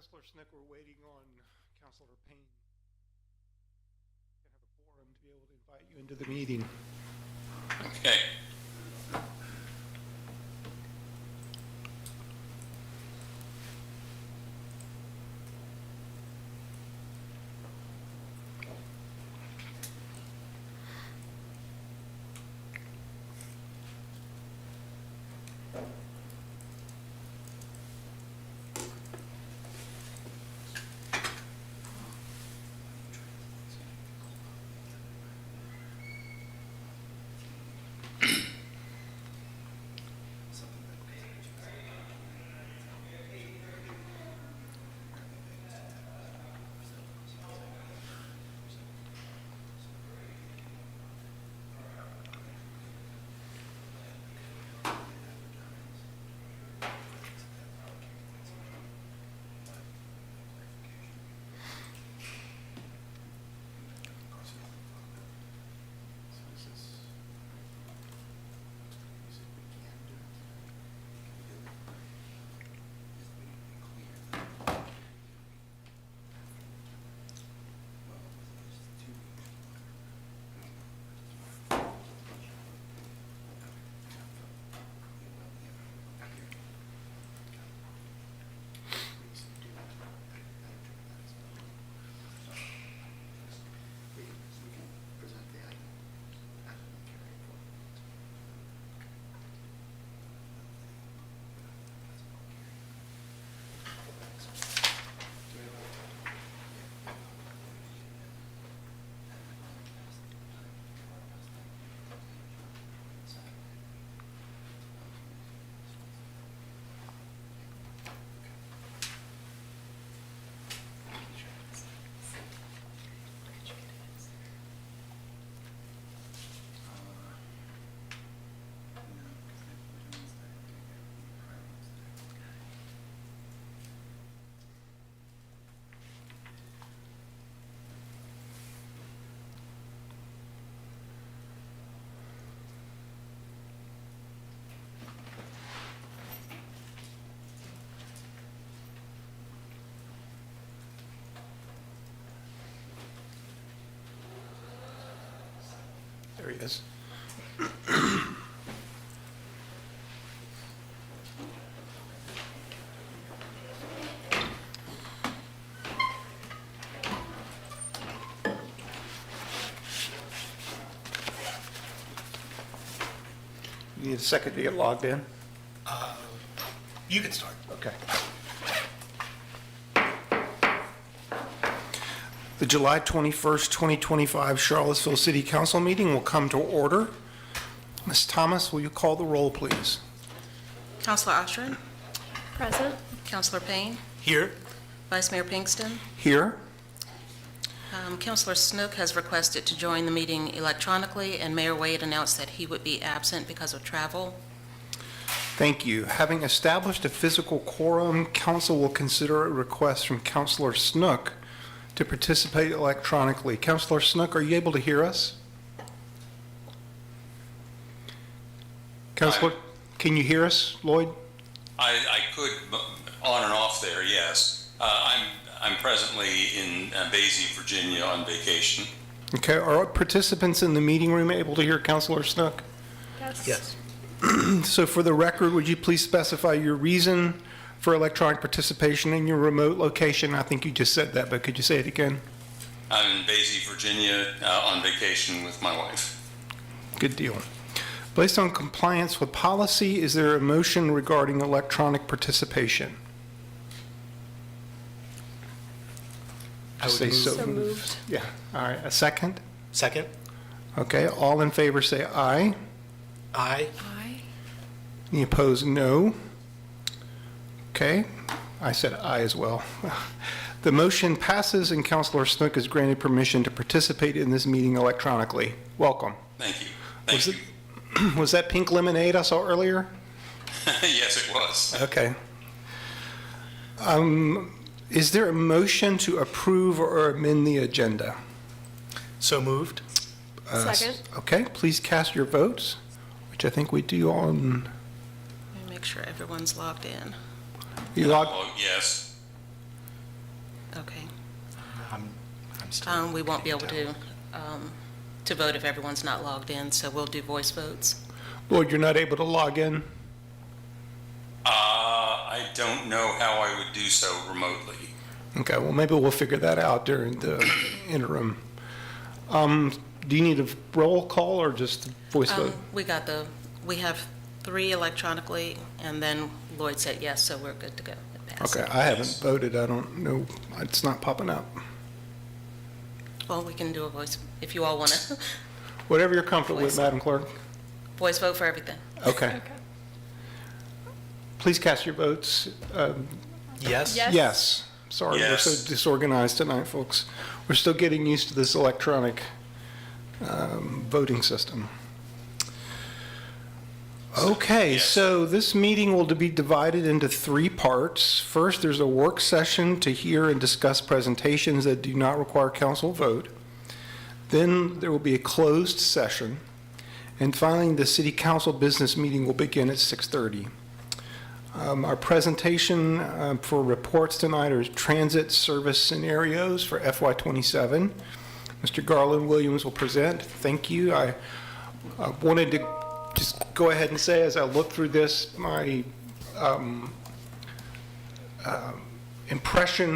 Councilor Snook, we're waiting on Councilor Payne. Can have a quorum to be able to invite you into the meeting. Okay. There he is. You need a second to get logged in? You can start. Okay. The July 21st, 2025 Charlottesville City Council meeting will come to order. Ms. Thomas, will you call the roll, please? Councilor Oshrin, Present. Councilor Payne, Here. Vice Mayor Pinkston. Here. Councilor Snook has requested to join the meeting electronically, and Mayor Wade announced that he would be absent because of travel. Thank you. Having established a physical quorum, council will consider a request from Councilor Snook to participate electronically. Councilor Snook, are you able to hear us? Councilor, can you hear us, Lloyd? I could on and off there, yes. I'm presently in Boise, Virginia on vacation. Okay, are participants in the meeting room able to hear Councilor Snook? Yes. Yes. So for the record, would you please specify your reason for electronic participation in your remote location? I think you just said that, but could you say it again? I'm in Boise, Virginia on vacation with my wife. Good deal. Based on compliance with policy, is there a motion regarding electronic participation? I would Say move. So moved. Yeah, all right, a second? Second. Okay, all in favor say aye. Aye. Aye. Any opposed, no. Okay, I said aye as well. The motion passes and Councilor Snook is granted permission to participate in this meeting electronically. Welcome. Thank you. Was Thank it- you. Was that pink lemonade I saw earlier? Yes, it was. Okay. Is there a motion to approve or amend the agenda? So moved. Second. Okay, please cast your votes, which I think we do on, Let me make sure everyone's logged in. you log, Oh, yes. We won't be able to vote if everyone's not logged in, so we'll do voice votes. Lloyd, you're not able to log in? I don't know how I would do so remotely. Okay, well, maybe we'll figure that out during the interim. Do you need a roll call or just voice vote? We have 3 electronically, and then Lloyd said yes, so we're good to go. It passed. Okay, I haven't voted. I don't know. It's not popping up. Well, we can do a voice, if you all want to, Whatever you're comfortable with, Voice. Madam Clerk. voice vote for everything. Okay. Okay. Please cast your votes. Yes? Yes. Yes. Sorry, we're so Yes. disorganized tonight, folks. We're still getting used to this electronic voting system. Okay, Yes. so this meeting will be divided into 3 parts. First, there's a work session to hear and discuss presentations that do not require council vote. Then there will be a closed session. And finally, the city council business meeting will begin at 6:30. Our presentation for reports tonight are transit service scenarios for FY27. Mr. Garland Williams will present. Thank you. I wanted to just go ahead and say, as I look through this, my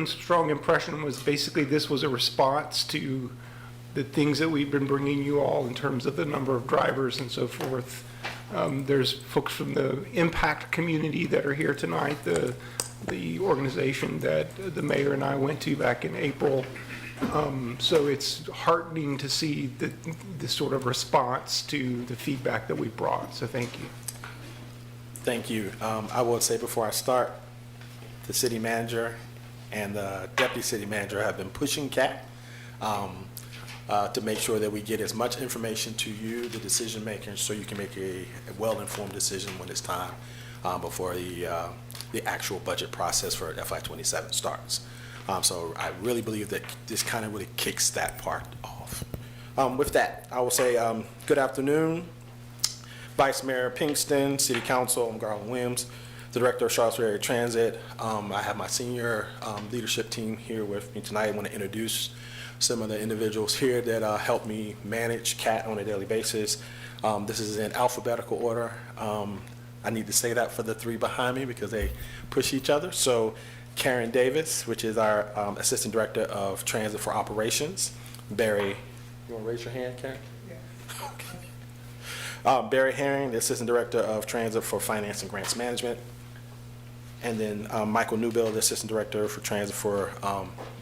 strong impression was basically this was a response to the things that we've been bringing you all in terms of the number of drivers and so forth. There's folks from the impact community that are here tonight, the organization that the mayor and I went to back in April. So it's heartening to see the sort of response to the feedback that we brought. So thank you. Thank you. I will say before I start, the city manager and the deputy city manager have been pushing CAT to make sure that we get as much information to you, the decision makers, so you can make a well-informed decision when it's time before the actual budget process for FY27 starts. So I really believe that this kind of really kicks that part off. With that, I will say good afternoon, Vice Mayor Pinkston, City Council. I'm Garland Williams, the Director of Charlottesville Area Transit. I have my senior leadership team here with me tonight. I want to introduce some of the individuals here that help me manage CAT on a daily basis. This is in alphabetical order. I need to say that for the 3 behind me because they push each other. So Karen Davis, which is our Assistant Director of Transit for Operations. Barry, you want to raise your hand, Karen? Yeah. Okay. Barry Herring, the Assistant Director of Transit for Finance and Grants Management. And then Michael Newbill, the Assistant Director for Transit for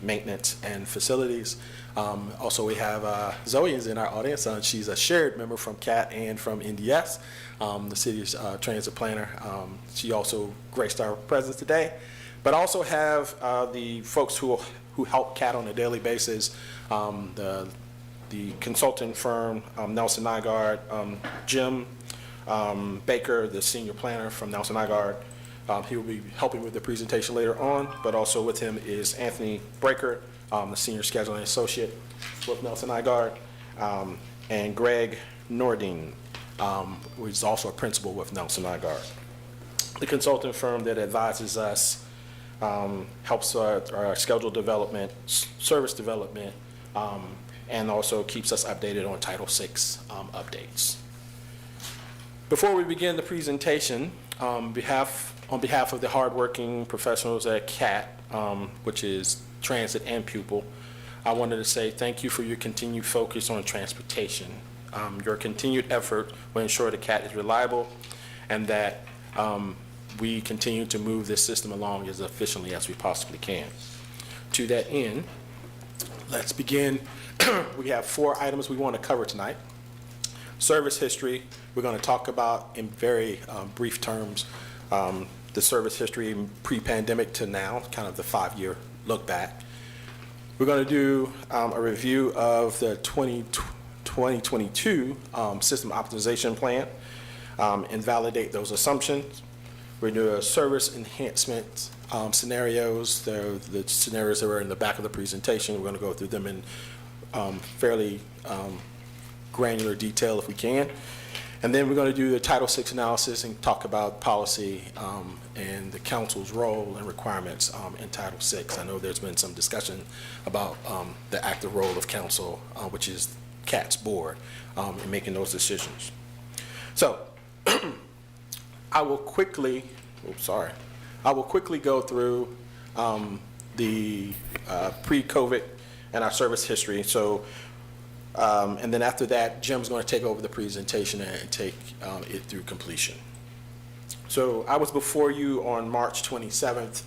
Maintenance and Facilities. Also, we have Zoe is in our audience. She's a shared member from CAT and from NDS, the city's transit planner. She also graced our presence today. But also have the folks who help CAT on a daily basis, the consultant firm, Nelson Nygaard, Jim Baker, the senior planner from Nelson Nygaard. He will be helping with the presentation later on, but also with him is Anthony Breaker, the senior scheduling associate with Nelson Nygaard, and Greg Nordine, who is also a principal with Nelson Nygaard. The consultant firm that advises us helps our schedule development, service development, and also keeps us updated on Title VI updates. Before we begin the presentation, on behalf of the hardworking professionals at CAT, which is transit and pupil, I wanted to say thank you for your continued focus on transportation. Your continued effort will ensure that CAT is reliable and that we continue to move this system along as efficiently as we possibly can. To that end, let's begin. We have 4 items we want to cover tonight. Service history, we're going to talk about in very brief terms the service history pre-pandemic to now, kind of the 5-year look back. We're going to do a review of the 2022 system optimization plan and validate those assumptions. We're going to do a service enhancement scenarios. The scenarios that are in the back of the presentation. We're going to go through them in fairly granular detail if we can. And then we're going to do the Title VI analysis and talk about policy and the council's role and requirements in Title VI. I know there's been some discussion about the active role of council, which is CAT's board, in making those decisions. So I will quickly go through the pre-COVID and our service history. So, and then after that, Jim's going to take over the presentation and take it through completion. So I was before you on March 27th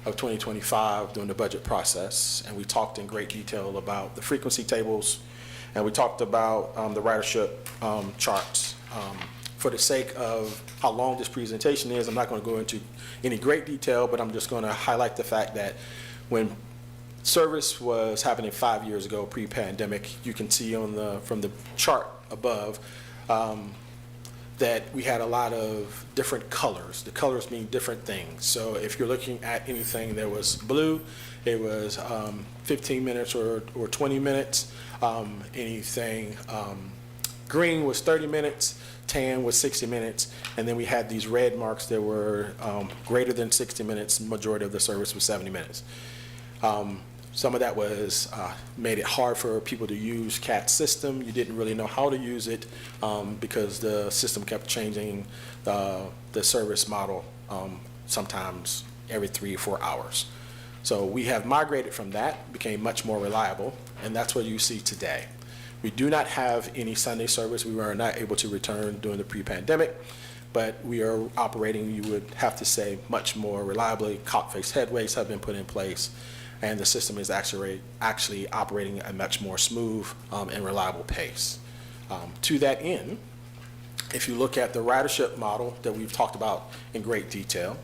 of 2025 during the budget process, and we talked in great detail about the frequency tables, and we talked about the ridership charts. For the sake of how long this presentation is, I'm not going to go into any great detail, but I'm just going to highlight the fact that when service was happening 5 years ago, pre-pandemic, you can see from the chart above that we had a lot of different colors. The colors mean different things. So if you're looking at anything that was blue, it was 15 minutes or 20 minutes. Anything green was 30 minutes. Tan was 60 minutes, and then we had these red marks that were greater than 60 minutes. Majority of the service was 70 minutes. Some of that was made it hard for people to use CAT's system. You didn't really know how to use it because the system kept changing the service model sometimes every 3 or 4 hours. So we have migrated from that, became much more reliable, and that's what you see today. We do not have any Sunday service. We were not able to return during the pre-pandemic, but we are operating, you would have to say, much more reliably. Cock-faced headways have been put in place, and the system is actually operating at a much more smooth and reliable pace. To that end, if you look at the ridership model that we've talked about in great detail,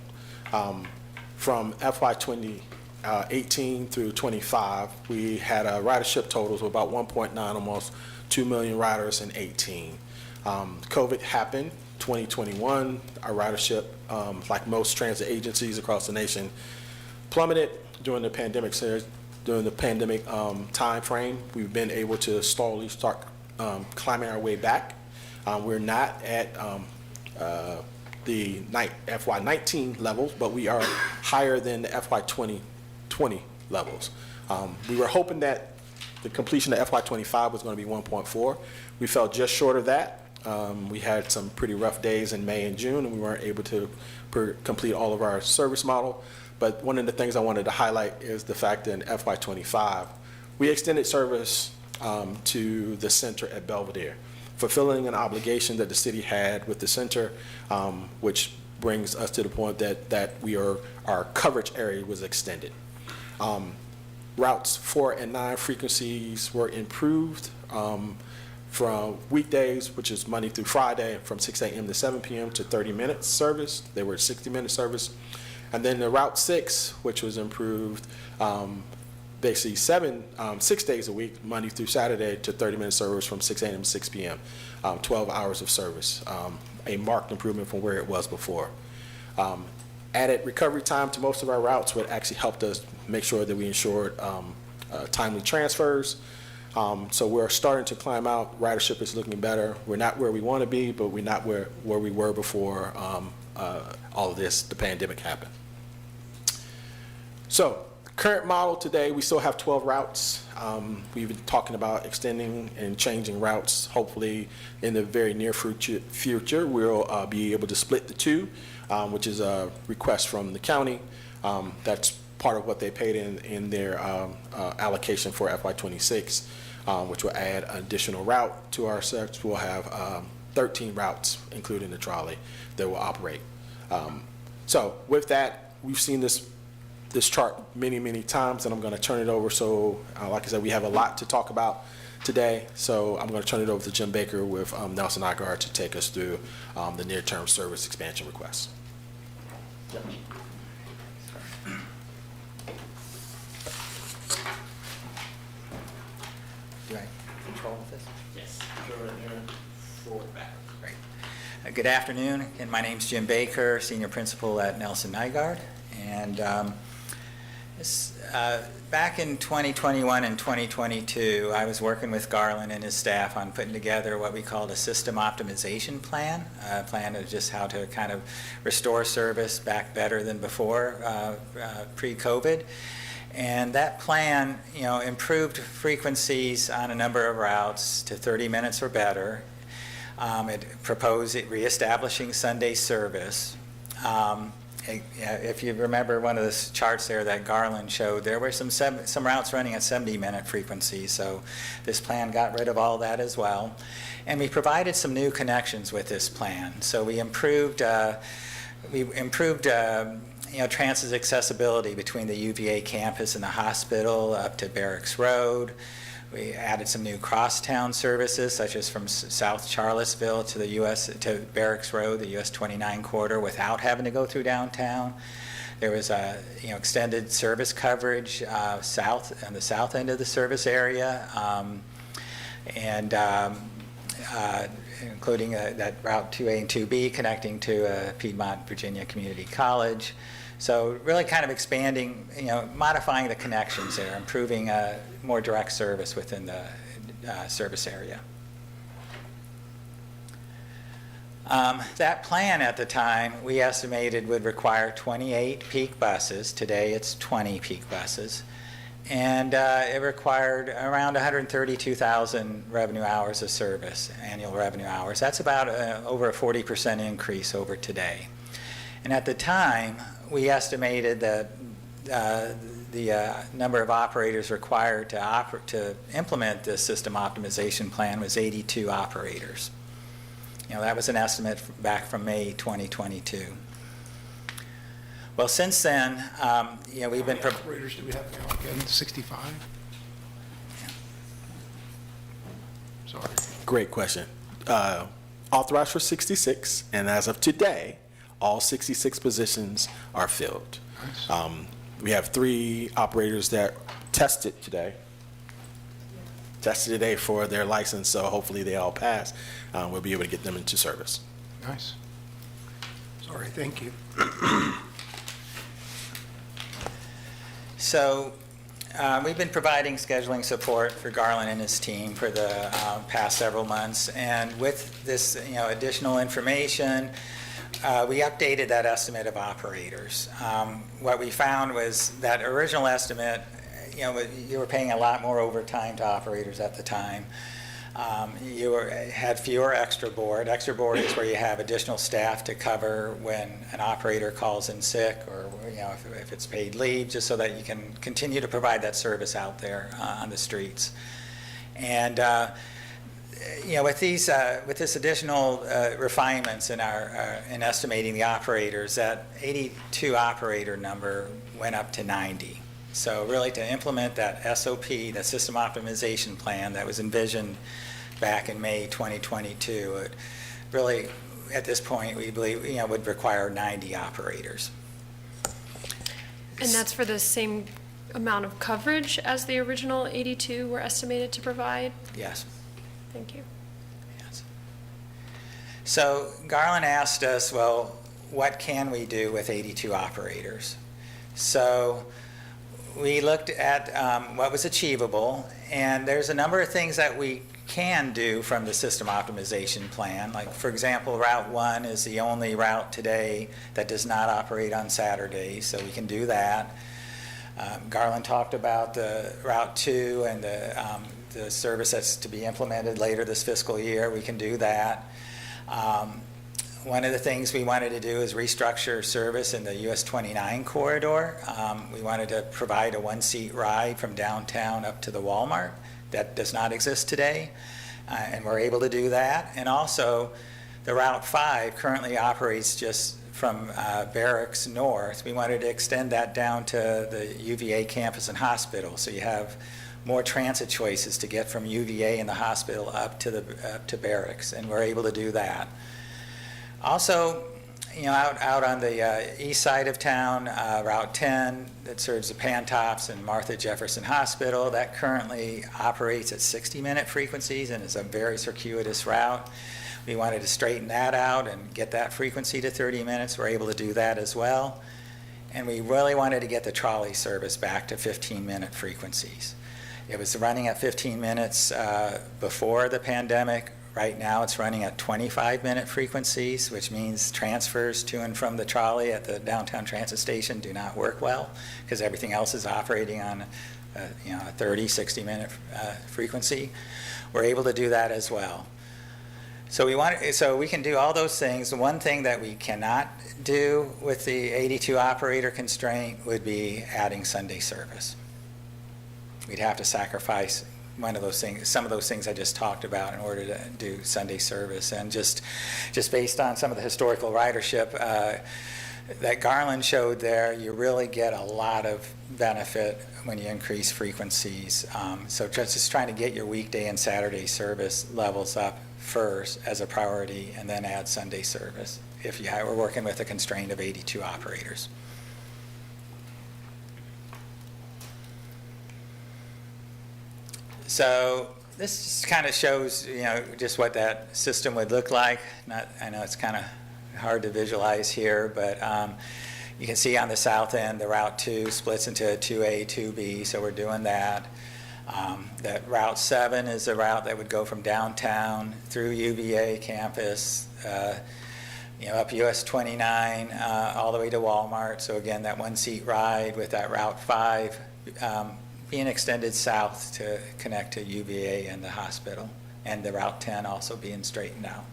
from FY 2018 through 25, we had ridership totals of about 1.9, almost 2 million riders in 18. COVID happened, 2021, our ridership, like most transit agencies across the nation, plummeted during the pandemic. During the pandemic time frame, we've been able to slowly start climbing our way back. We're not at the FY19 levels, but we are higher than the FY20 levels. We were hoping that the completion of FY25 was going to be 1.4. We fell just short of that. We had some pretty rough days in May and June, and we weren't able to complete all of our service model. But one of the things I wanted to highlight is the fact that in FY25, we extended service to the center at Belvedere, fulfilling an obligation that the city had with the center, which brings us to the point that our coverage area was extended. Routes 4 and 9 frequencies were improved from weekdays, which is Monday through Friday, from 6 a.m. to 7 p.m. to 30 minutes service. They were 60-minute service. And then the Route 6, which was improved basically 6 days a week, Monday through Saturday, to 30-minute service from 6 a.m. to 6 p.m., 12 hours of service, a marked improvement from where it was before. Added recovery time to most of our routes, what actually helped us make sure that we ensured timely transfers. So we're starting to climb out. Ridership is looking better. We're not where we want to be, but we're not where we were before all of this, the pandemic happened. So current model today, we still have 12 routes. We've been talking about extending and changing routes. Hopefully in the very near future, we'll be able to split the two, which is a request from the county. That's part of what they paid in their allocation for FY26, which will add an additional route to our service. We'll have 13 routes, including the trolley, that will operate. So with that, we've seen this chart many times, and I'm going to turn it over. So like I said, we have a lot to talk about today, so I'm going to turn it over to Jim Baker with Nelson Nygaard to take us through the near-term service expansion requests. Do I control this? Yes. Forward, back. Great. Good afternoon, and my name's Jim Baker, Senior Principal at Nelson Nygaard. And Back in 2021 and 2022, I was working with Garland and his staff on putting together what we called a system optimization plan, a plan of just how to kind of restore service back better than before, pre-COVID. And that plan, improved frequencies on a number of routes to 30 minutes or better. It proposed reestablishing Sunday service. If you remember one of the charts there that Garland showed, there were some routes running at 70-minute frequencies, so this plan got rid of all that as well. And we provided some new connections with this plan. So we improved transit accessibility between the UVA campus and the hospital up to Barracks Road. We added some new crosstown services, such as from South Charlottesville to Barracks Road, the US 29 corridor, without having to go through downtown. There was extended service coverage on the south end of the service area, including that Route 2A and 2B connecting to Piedmont Virginia Community College. So really kind of expanding, modifying the connections there, improving more direct service within the service area. That plan at the time, we estimated would require 28 peak buses. Today it's 20 peak buses. And it required around 132,000 revenue hours of service, annual revenue hours. That's about over a 40% increase over today. And at the time, we estimated that the number of operators required to implement this system optimization plan was 82 operators. That was an estimate back from May 2022. Well, since then, we've been... How many operators do we have now again? 65? Sorry. Great question. Authorized for 66, and as of today, all 66 positions are filled. Nice. We have 3 operators that tested today for their license, so hopefully they all pass. We'll be able to get them into service. Nice. Sorry, thank you. So we've been providing scheduling support for Garland and his team for the past several months, and with this additional information, we updated that estimate of operators. What we found was that original estimate, you were paying a lot more overtime to operators at the time. You had fewer extra board. Extra board is where you have additional staff to cover when an operator calls in sick, or if it's paid leave, just so that you can continue to provide that service out there on the streets. And with this additional refinements in in estimating the operators, that 82 operator number went up to 90. So really, to implement that SOP, that system optimization plan that was envisioned back in May 2022, it really, at this point, we believe would require 90 operators. And that's for the same amount of coverage as the original 82 were estimated to provide? Yes. Thank you. Yes. So Garland asked us, well, what can we do with 82 operators? So we looked at what was achievable, and there's a number of things that we can do from the system optimization plan. Like, for example, Route 1 is the only route today that does not operate on Saturdays, so we can do that. Garland talked about the Route 2 and the service that's to be implemented later this fiscal year. We can do that. One of the things we wanted to do is restructure service in the US 29 corridor. We wanted to provide a one-seat ride from downtown up to the Walmart. That does not exist today, and we're able to do that. And also, the Route 5 currently operates just from Barracks North. We wanted to extend that down to the UVA campus and hospital, so you have more transit choices to get from UVA and the hospital up to Barracks, and we're able to do that. Also, out on the east side of town, Route 10 that serves the Pantops and Martha Jefferson Hospital, that currently operates at 60-minute frequencies and is a very circuitous route. We wanted to straighten that out and get that frequency to 30 minutes. We're able to do that as well. and we really wanted to get the trolley service back to 15-minute frequencies. It was running at 15 minutes before the pandemic. Right now, it's running at 25-minute frequencies, which means transfers to and from the trolley at the downtown transit station do not work well because everything else is operating on a 30, 60-minute frequency. We're able to do that as well. So we can do all those things. The one thing that we cannot do with the 82 operator constraint would be adding Sunday service. We'd have to sacrifice one of those things, some of those things I just talked about in order to do Sunday service. And just based on some of the historical ridership that Garland showed there, you really get a lot of benefit when you increase frequencies. So just trying to get your weekday and Saturday service levels up first as a priority, and then add Sunday service if you were working with a constraint of 82 operators. So this just kind of shows, just what that system would look like. I know it's kind of hard to visualize here, but you can see on the south end, the Route 2 splits into 2A, 2B, so we're doing that. That Route 7 is a route that would go from downtown through UVA campus, up US 29, all the way to Walmart. So again, that one-seat ride with that Route 5 being extended south to connect to UVA and the hospital, and the Route 10 also being straightened out.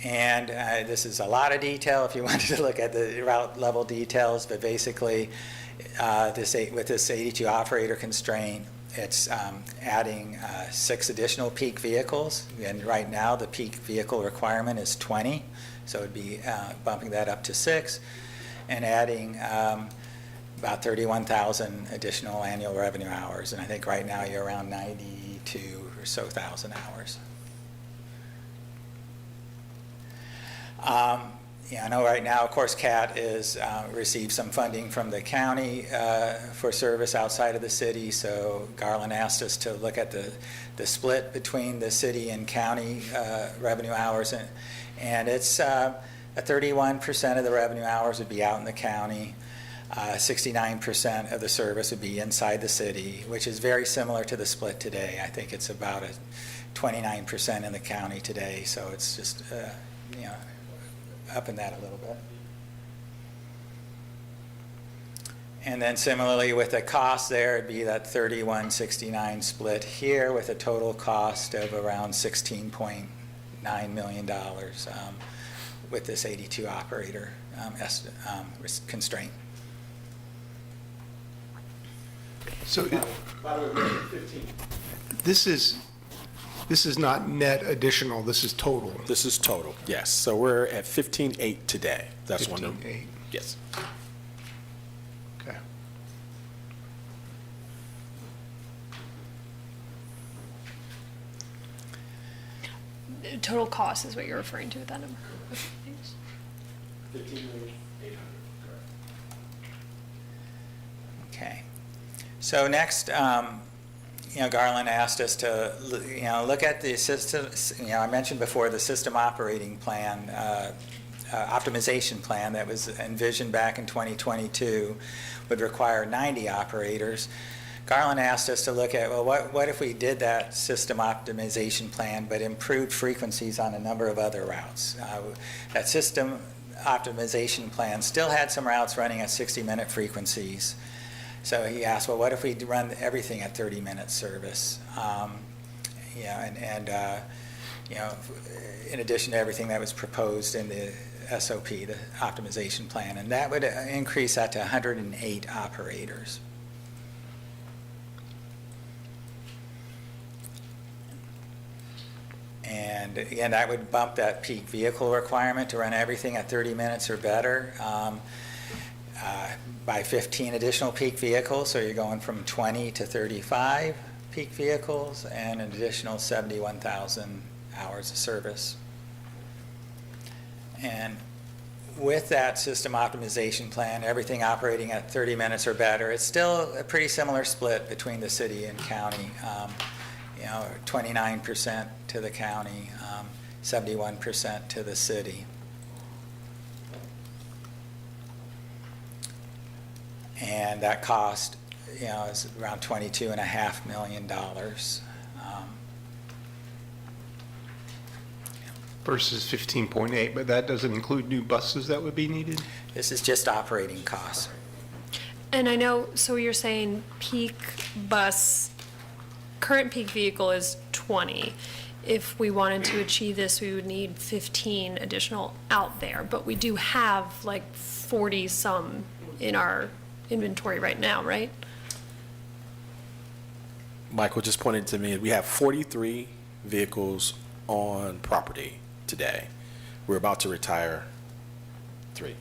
And this is a lot of detail if you wanted to look at the route level details, but basically with this 82 operator constraint, it's adding 6 additional peak vehicles. And right now the peak vehicle requirement is 20, so it'd be bumping that up to 6 and adding about 31,000 additional annual revenue hours. And I think right now you're around 92 or so thousand hours. I know right now, of course, CAT is received some funding from the county for service outside of the city. So Garland asked us to look at the split between the city and county revenue hours, and it's 31% of the revenue hours would be out in the county. 69% of the service would be inside the city, which is very similar to the split today. I think it's about 29% in the county today. So it's just upping that a little bit. And then similarly with the cost there, it'd be that 31-69 split here with a total cost of around $16.9 million with this 82 operator constraint. So By the way, 15. this is not net additional, this is total. This is total, yes. So we're at 15.8 today. That's one. 15.8. Yes. Okay. Total cost is what you're referring to with that number. Okay, thanks. 15,800,000, correct. Okay. So next, Garland asked us to, look at the system. I mentioned before the system operating plan, optimization plan that was envisioned back in 2022 would require 90 operators. Garland asked us to look at, well, what if we did that system optimization plan but improved frequencies on a number of other routes? That system optimization plan still had some routes running at 60-minute frequencies. So he asked, well, what if we run everything at 30-minute service? In addition to everything that was proposed in the SOP, the optimization plan, and that would increase that to 108 operators. And again, that would bump that peak vehicle requirement to run everything at 30 minutes or better by 15 additional peak vehicles. So you're going from 20 to 35 peak vehicles and an additional 71,000 hours of service. And with that system optimization plan, everything operating at 30 minutes or better, it's still a pretty similar split between the city and county. 29% to the county, 71% to the city. And that cost, is around $22.5 million. Versus 15.8, but that doesn't include new buses that would be needed? This is just operating costs. And I know, so you're saying peak bus, current peak vehicle is 20. If we wanted to achieve this, we would need 15 additional out there, but we do have like 40-some in our inventory right now, right? Michael just pointed to me, we have 43 vehicles on property today. We're about to retire 3. We're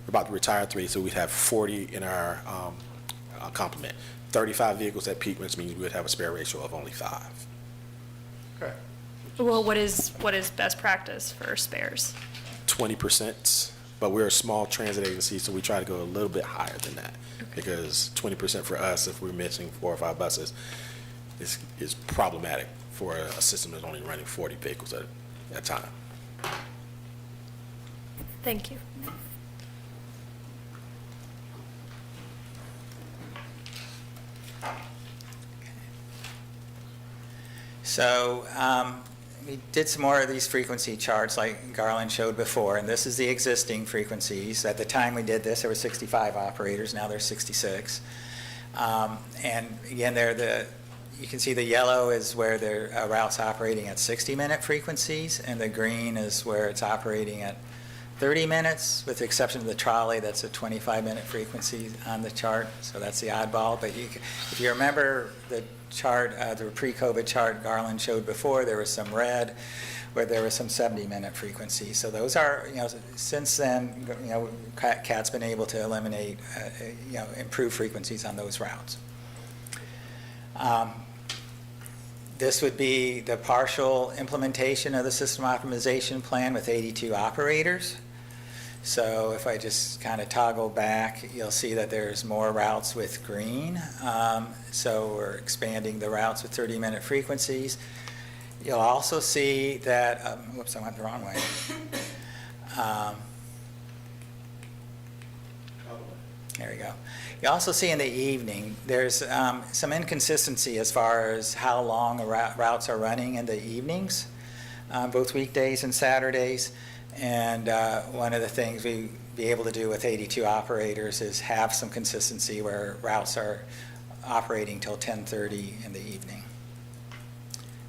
about to retire 3, so we'd have 40 in our complement. 35 vehicles at peak, which means we would have a spare ratio of only 5. Okay. Well, what is best practice for spares? 20%, but we're a small transit agency, so we try to go a little bit higher than that. Because 20% for us, if we're missing 4 or 5 buses, is problematic for a system that's only running 40 vehicles at a time. Thank you. So we did some more of these frequency charts like Garland showed before, and this is the existing frequencies. At the time we did this, there were 65 operators. Now there's 66. And again, you can see the yellow is where their route's operating at 60-minute frequencies, and the green is where it's operating at 30 minutes, with the exception of the trolley. That's a 25-minute frequency on the chart, so that's the oddball. But if you remember the chart, the pre-COVID chart Garland showed before, there was some red where there was some 70-minute frequencies. So those are, since then, CAT's been able to eliminate, improve frequencies on those routes. This would be the partial implementation of the system optimization plan with 82 operators. So if I just kind of toggle back, you'll see that there's more routes with green. So we're expanding the routes with 30-minute frequencies. You'll also see that, whoops, I went the wrong way. There we go. You also see in the evening, there's some inconsistency as far as how long routes are running in the evenings, both weekdays and Saturdays. And one of the things we'd be able to do with 82 operators is have some consistency where routes are operating till 10:30 in the evening.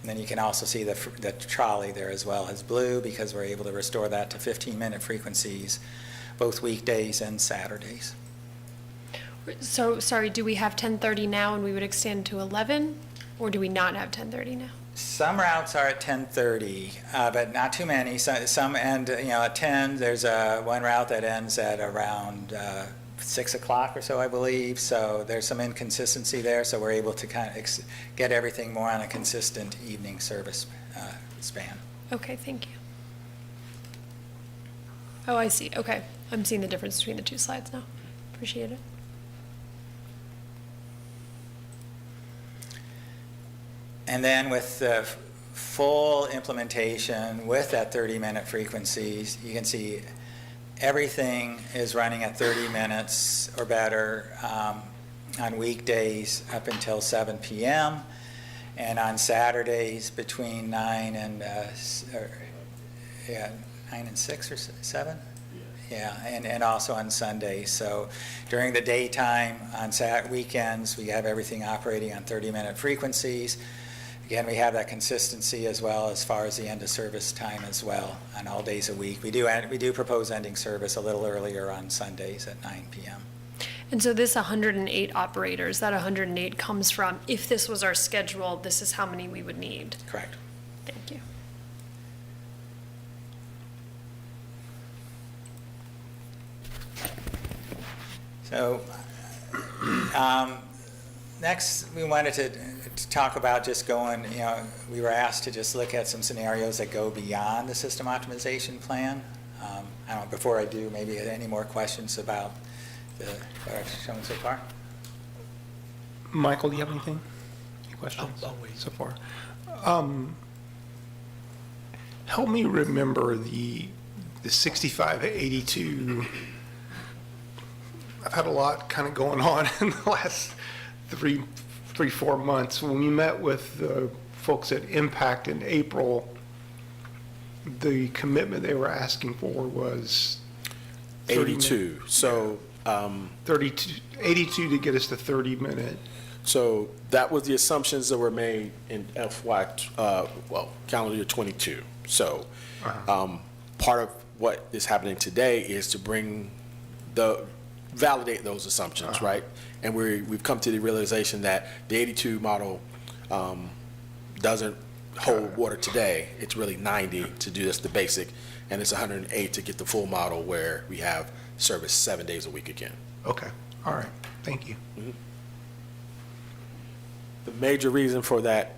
And then you can also see the trolley there as well as blue, because we're able to restore that to 15-minute frequencies, both weekdays and Saturdays. So, sorry, do we have 10:30 now and we would extend to 11? Or do we not have 10:30 now? Some routes are at 10:30, but not too many. Some end, at 10. There's one route that ends at around 6 o'clock or so, I believe. So there's some inconsistency there. So we're able to kind of get everything more on a consistent evening service span. Okay, thank you. Oh, I see. Okay. I'm seeing the difference between the two slides now. Appreciate it. And then with the full implementation with that 30-minute frequencies, you can see everything is running at 30 minutes or better on weekdays up until 7 p.m. and on Saturdays between 9 and 6 or 7. Yeah, and also on Sundays. So during the daytime, on weekends, we have everything operating on 30-minute frequencies. Again, we have that consistency as well as far as the end of service time as well on all days a week. We do propose ending service a little earlier on Sundays at 9 p.m. And so this 108 operators, that 108 comes from, if this was our schedule, this is how many we would need. Correct. Thank you. So next, we wanted to talk about just going, we were asked to just look at some scenarios that go beyond the system optimization plan. I don't know, before I do, maybe any more questions about what I've shown so far? Michael, do you have anything? Any questions so far? help me remember the 65 to 82. I've had a lot kind of going on in the last 4 months. When we met with the folks at Impact in April, the commitment they were asking for was 82. So, 82 to get us to 30-minute. so that was the assumptions that were made in calendar year 22. So, part of what is happening today is to validate those assumptions, right? And we've come to the realization that the 82 model doesn't hold water today. It's really 90 to do this, the basic, and it's 108 to get the full model where we have service 7 days a week again. Okay, all right, thank you. The major reason for that,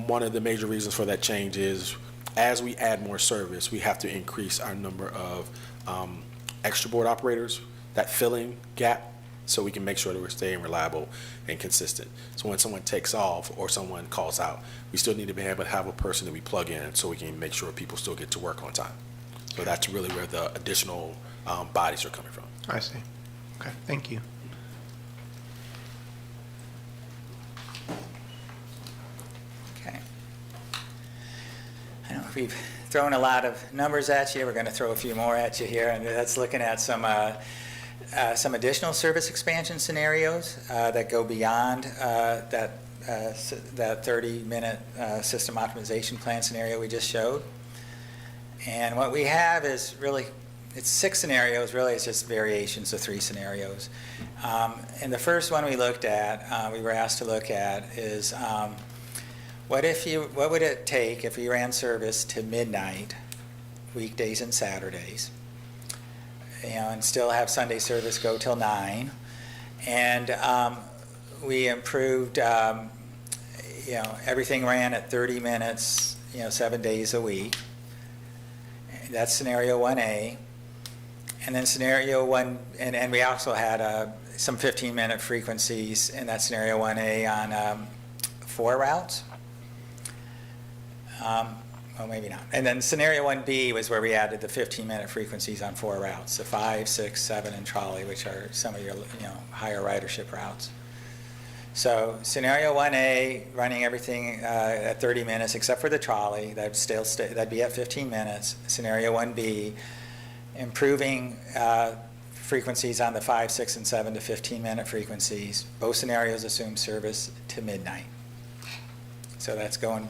one of the major reasons for that change is as we add more service, we have to increase our number of extra board operators, that filling gap, so we can make sure that we're staying reliable and consistent. So when someone takes off or someone calls out, we still need to be able to have a person that we plug in so we can make sure people still get to work on time. So that's really where the additional bodies are coming from. I see. Okay, thank you. Okay. I know we've thrown a lot of numbers at you. We're going to throw a few more at you here, and that's looking at some additional service expansion scenarios that go beyond that 30-minute system optimization plan scenario we just showed. And what we have is really, it's 6 scenarios. Really, it's just variations of 3 scenarios. And the first one we looked at, we were asked to look at, is what would it take if we ran service to midnight, weekdays and Saturdays, and still have Sunday service go till 9, and we improved, everything ran at 30 minutes, 7 days a week. That's scenario 1A. And then scenario 1, and we also had some 15-minute frequencies in that scenario 1A on 4 routes. Well, maybe not. And then scenario 1B was where we added the 15-minute frequencies on 4 routes, the 5, 6, 7, and trolley, which are some of your higher ridership routes. So scenario 1A, running everything at 30 minutes except for the trolley, that'd be at 15 minutes. Scenario 1B, improving frequencies on the 5, 6, and 7 to 15-minute frequencies. Both scenarios assume service to midnight. So that's going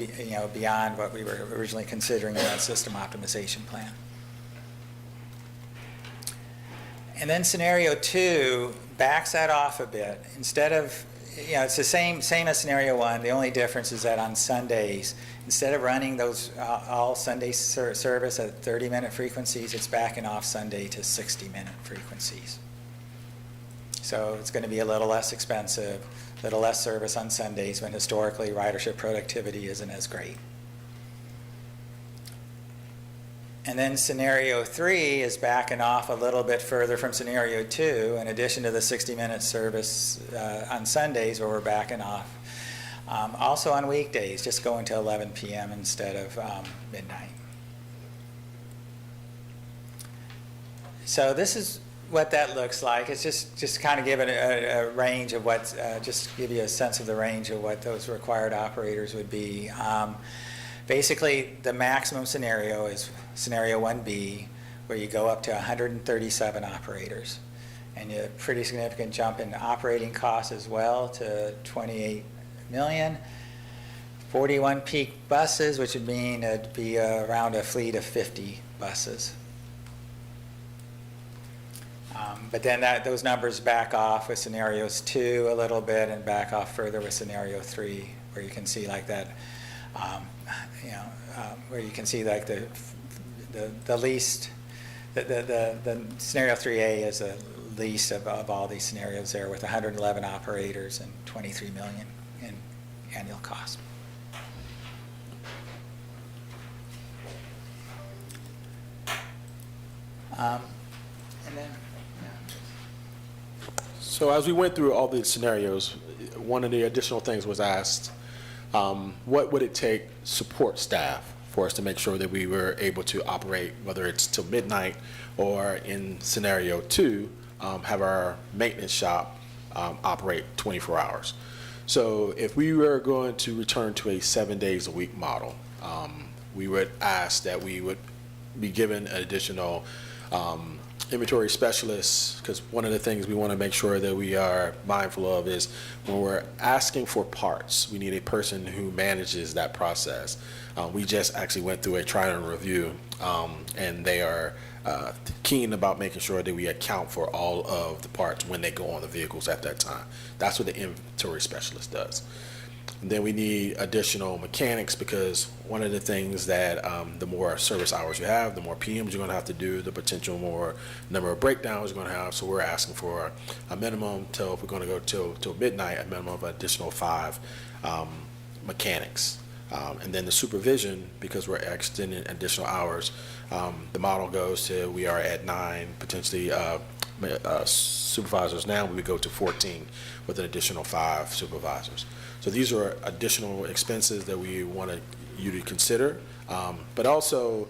beyond what we were originally considering in that system optimization plan. And then scenario 2 backs that off a bit. Instead of, it's the same as scenario 1. The only difference is that on Sundays, instead of running those all Sunday service at 30-minute frequencies, it's backing off Sunday to 60-minute frequencies. So it's going to be a little less expensive, a little less service on Sundays when historically ridership productivity isn't as great. And then scenario 3 is backing off a little bit further from scenario 2, in addition to the 60-minute service on Sundays where we're backing off. Also on weekdays, just going to 11 p.m. instead of midnight. So this is what that looks like. It's just kind of giving a range of what, just give you a sense of the range of what those required operators would be. Basically, the maximum scenario is scenario 1B, where you go up to 137 operators. And a pretty significant jump in operating costs as well to 28 million. 41 peak buses, which would mean it'd be around a fleet of 50 buses. But then those numbers back off with scenarios 2 a little bit and back off further with scenario 3, where you can see like that, where you can see like the least, the scenario 3A is the least of all these scenarios there, with 111 operators and 23 million in annual cost. And then, So as we went through all these scenarios, one of the additional things was asked, what would it take support staff for us to make sure that we were able to operate, whether it's till midnight or in scenario 2, have our maintenance shop operate 24 hours. So if we were going to return to a 7 days a week model, we would ask that we would be given an additional inventory specialists, because one of the things we want to make sure that we are mindful of is when we're asking for parts, we need a person who manages that process. We just actually went through a trial and review, and they are keen about making sure that we account for all of the parts when they go on the vehicles at that time. That's what the inventory specialist does. And then we need additional mechanics, because one of the things that the more service hours you have, the more PMs you're going to have to do, the potential more number of breakdowns you're going to have. So we're asking for a minimum till, if we're going to go till midnight, a minimum of additional 5 mechanics. And then the supervision, because we're extending additional hours, the model goes to, we are at 9, potentially supervisors now, we would go to 14 with an additional 5 supervisors. So these are additional expenses that we want you to consider. But also,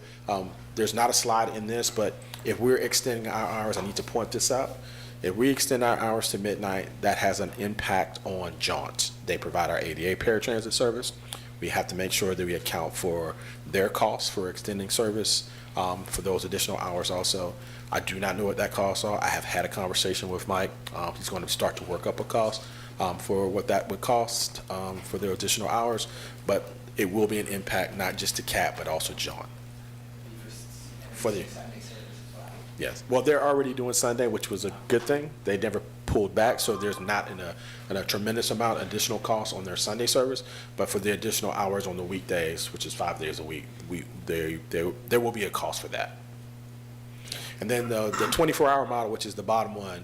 there's not a slide in this, but if we're extending our hours, I need to point this out. If we extend our hours to midnight, that has an impact on Jaunt. They provide our ADA paratransit service. We have to make sure that we account for their costs for extending service for those additional hours also. I do not know what that costs are. I have had a conversation with Mike. He's going to start to work up a cost for what that would cost for their additional hours, but it will be an impact not just to CAT, but also Jaunt. For the Yes. Well, they're already doing Sunday, which was a good thing. They never pulled back, so there's not a tremendous amount of additional costs on their Sunday service. But for the additional hours on the weekdays, which is 5 days a week, there will be a cost for that. And then the 24-hour model, which is the bottom one,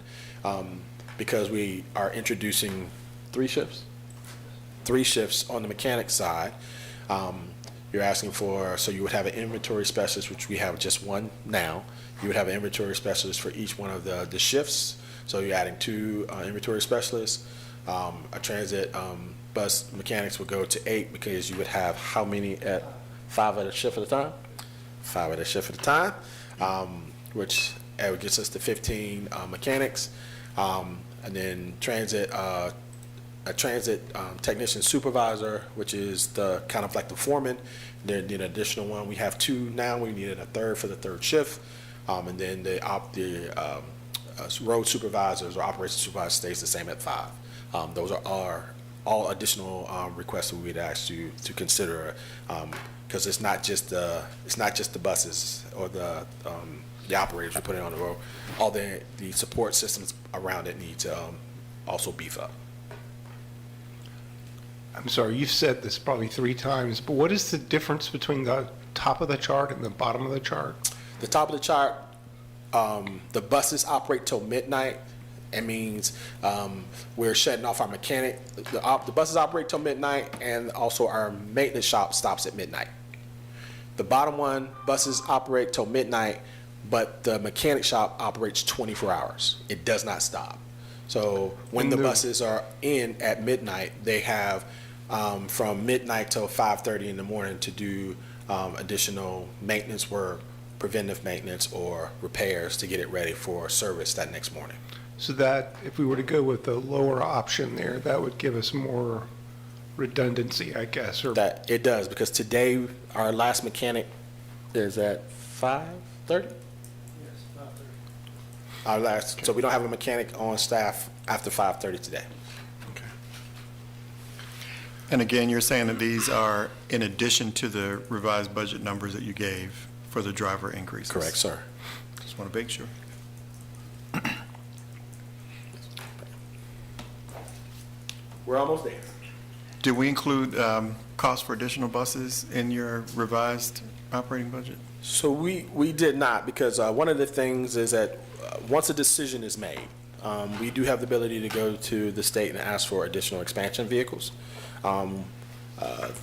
because we are introducing 3 shifts. 3 shifts on the mechanic side. You're asking for, so you would have an inventory specialist, which we have just one now. You would have an inventory specialist for each one of the shifts. So you're adding 2 inventory specialists. A transit bus mechanics would go to 8, because you would have how many at 5 at a shift at a time? 5 at a shift at a time, which gets us to 15 mechanics. And then a transit technician supervisor, which is the kind of like the foreman. Then an additional one. We have 2 now. We needed a 3rd for the 3rd shift. And then the road supervisors or operations supervisor stays the same at 5. Those are all additional requests that we'd ask you to consider, because it's not just the buses or the operators we put it on the road. All the support systems around it need to also beef up. I'm sorry, you've said this probably 3 times, but what is the difference between the top of the chart and the bottom of the chart? The top of the chart, the buses operate till midnight. It means we're shutting off our mechanic. The buses operate till midnight, and also our maintenance shop stops at midnight. The bottom one, buses operate till midnight, but the mechanic shop operates 24 hours. It does not stop. So when the buses are in at midnight, they have from midnight till 5:30 in the morning to do additional maintenance work, preventive maintenance, or repairs to get it ready for service that next morning. So that, if we were to go with the lower option there, that would give us more redundancy, I guess, or That it does, because today our last mechanic is at 5:30? Our last, so we don't have a mechanic on staff after 5:30 today. And again, you're saying that these are in addition to the revised budget numbers that you gave for the driver increases? Correct, sir. Just want to make sure. We're almost there. Did we include costs for additional buses in your revised operating budget? So we did not, because one of the things is that once a decision is made, we do have the ability to go to the state and ask for additional expansion vehicles.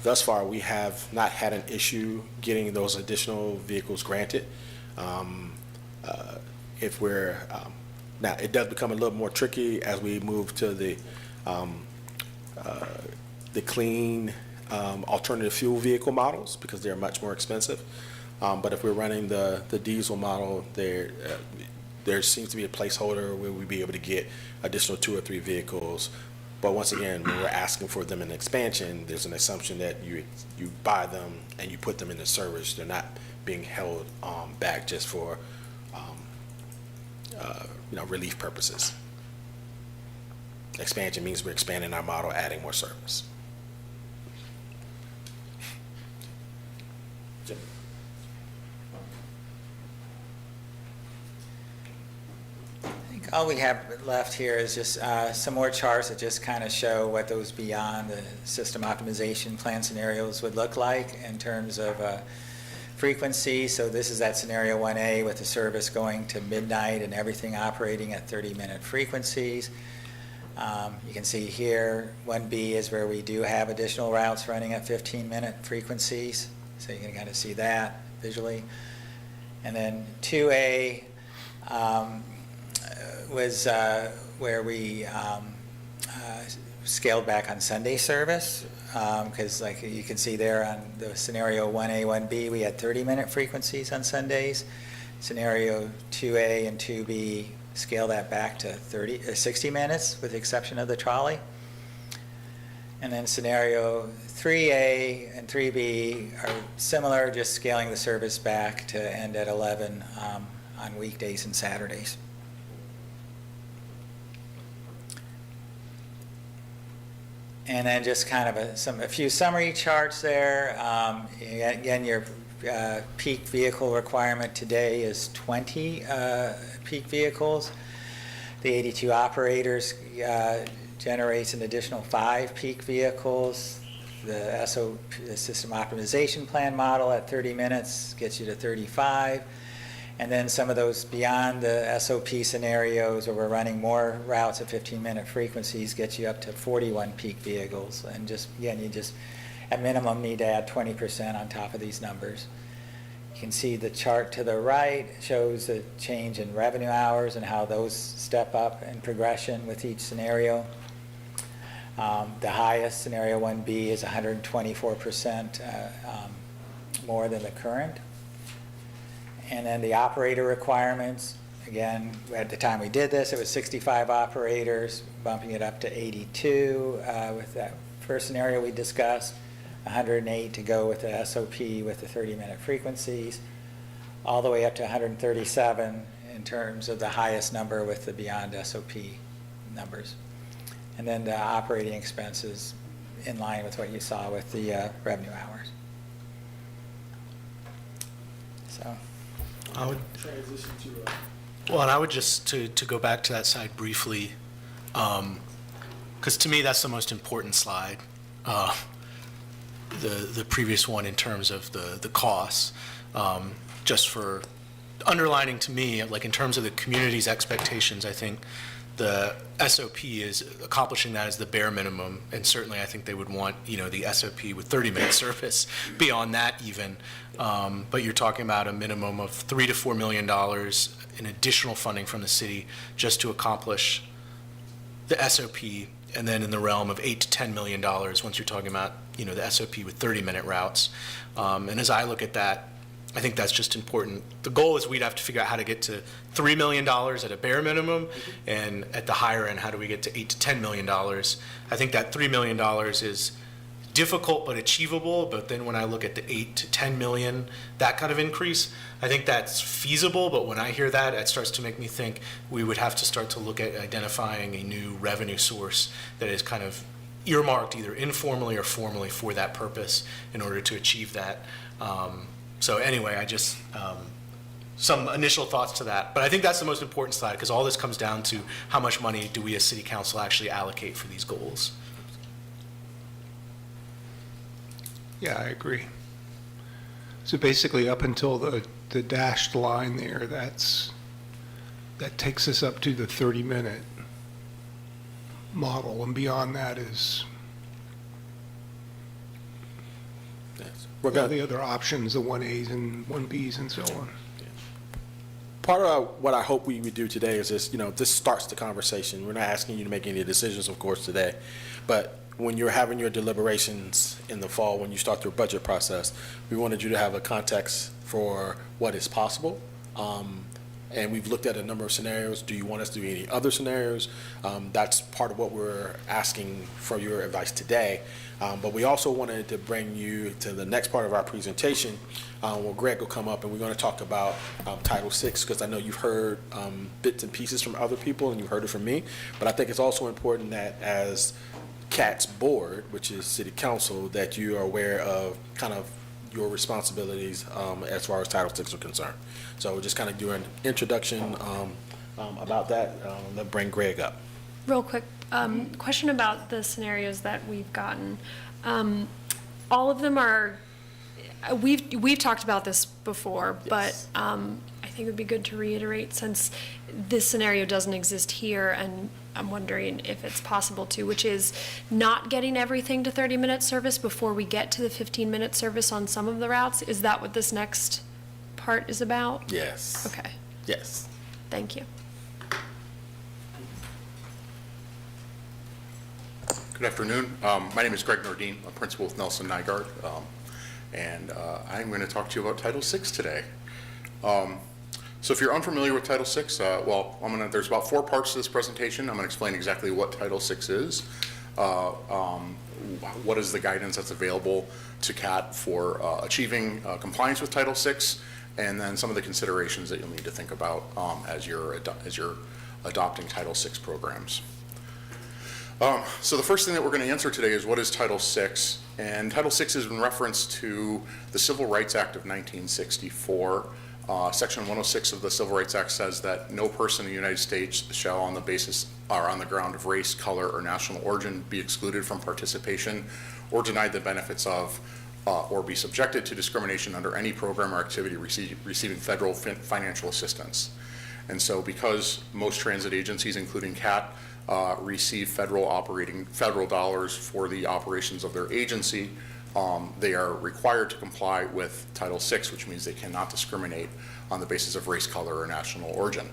Thus far, we have not had an issue getting those additional vehicles granted. If we're now, it does become a little more tricky as we move to the clean alternative fuel vehicle models because they're much more expensive. But if we're running the diesel model, there seems to be a placeholder where we'd be able to get additional 2 or 3 vehicles. But once again, when we're asking for them in expansion, there's an assumption that you buy them and you put them into service. They're not being held back just for relief purposes. Expansion means we're expanding our model, adding more service. Jim? I think all we have left here is just some more charts that just kind of show what those beyond the system optimization plan scenarios would look like in terms of frequency. So this is that scenario 1A with the service going to midnight and everything operating at 30-minute frequencies. You can see here 1B is where we do have additional routes running at 15-minute frequencies. So you can kind of see that visually. And then 2A was where we scaled back on Sunday service, because like you can see there on the scenario 1A, 1B, we had 30-minute frequencies on Sundays. Scenario 2A and 2B scale that back to 60 minutes with the exception of the trolley. And then scenario 3A and 3B are similar, just scaling the service back to end at 11 on weekdays and Saturdays. And then just kind of a few summary charts there. Again, your peak vehicle requirement today is 20 peak vehicles. The 82 operators generates an additional 5 peak vehicles. The system optimization plan model at 30 minutes gets you to 35. And then some of those beyond the SOP scenarios where we're running more routes at 15-minute frequencies gets you up to 41 peak vehicles. And just, again, you just at minimum need to add 20% on top of these numbers. You can see the chart to the right shows the change in revenue hours and how those step up in progression with each scenario. The highest, scenario 1B, is 124% more than the current. And then the operator requirements, again, at the time we did this, it was 65 operators, bumping it up to 82 with that first scenario we discussed, 108 to go with the SOP with the 30-minute frequencies, all the way up to 137 in terms of the highest number with the beyond SOP numbers. And then the operating expenses in line with what you saw with the revenue hours. So. I would Transition to Well, and I would just, to go back to that slide briefly, because to me, that's the most important slide, the previous one in terms of the costs, just for underlining to me, like in terms of the community's expectations, I think the SOP is accomplishing that as the bare minimum, and certainly I think they would want, the SOP with 30-minute service beyond that even. But you're talking about a minimum of $3 to $4 million in additional funding from the city just to accomplish the SOP, and then in the realm of $8 to $10 million once you're talking about, the SOP with 30-minute routes. And as I look at that, I think that's just important. The goal is we'd have to figure out how to get to $3 million at a bare minimum, and at the higher end, how do we get to $8 to $10 million? I think that $3 million is difficult but achievable, but then when I look at the 8 to 10 million, that kind of increase, I think that's feasible. But when I hear that, it starts to make me think we would have to start to look at identifying a new revenue source that is kind of earmarked either informally or formally for that purpose in order to achieve that. So anyway, I just, some initial thoughts to that. But I think that's the most important slide, because all this comes down to how much money do we as city council actually allocate for these goals. Yeah, I agree. So basically, up until the dashed line there, that takes us up to the 30-minute model, and beyond that is We're gonna, the other options, the 1As and 1Bs and so on. part of what I hope we would do today is this, this starts the conversation. We're not asking you to make any decisions, of course, today, but when you're having your deliberations in the fall, when you start your budget process, we wanted you to have a context for what is possible. And we've looked at a number of scenarios. Do you want us to do any other scenarios? That's part of what we're asking for your advice today. But we also wanted to bring you to the next part of our presentation, where Greg will come up and we're going to talk about Title VI, because I know you've heard bits and pieces from other people and you've heard it from me. But I think it's also important that as CAT's board, which is City Council, that you are aware of kind of your responsibilities as far as Title VI are concerned. So we'll just kind of do an introduction about that. Let's bring Greg up. Real quick, question about the scenarios that we've gotten. All of them are, we've talked about this before, but I think it would be good to reiterate, since this scenario doesn't exist here, and I'm wondering if it's possible to, which is not getting everything to 30-minute service before we get to the 15-minute service on some of the routes. Is that what this next part is about? Yes. Okay, Yes. thank you. Good afternoon. My name is Greg Nordine. I'm principal with Nelson Nygaard, and I'm going to talk to you about Title VI today. So if you're unfamiliar with Title VI, there's about 4 parts to this presentation. I'm going to explain exactly what Title VI is, what is the guidance that's available to CAT for achieving compliance with Title VI, and then some of the considerations that you'll need to think about as you're adopting Title VI programs. So the first thing that we're going to answer today is, what is Title VI? And Title VI is in reference to the Civil Rights Act of 1964. Section 106 of the Civil Rights Act says that no person in the United States shall, on the basis or on the ground of race, color, or national origin, be excluded from participation or denied the benefits of or be subjected to discrimination under any program or activity receiving federal financial assistance. And so because most transit agencies, including CAT, receive federal dollars for the operations of their agency, they are required to comply with Title VI, which means they cannot discriminate on the basis of race, color, or national origin.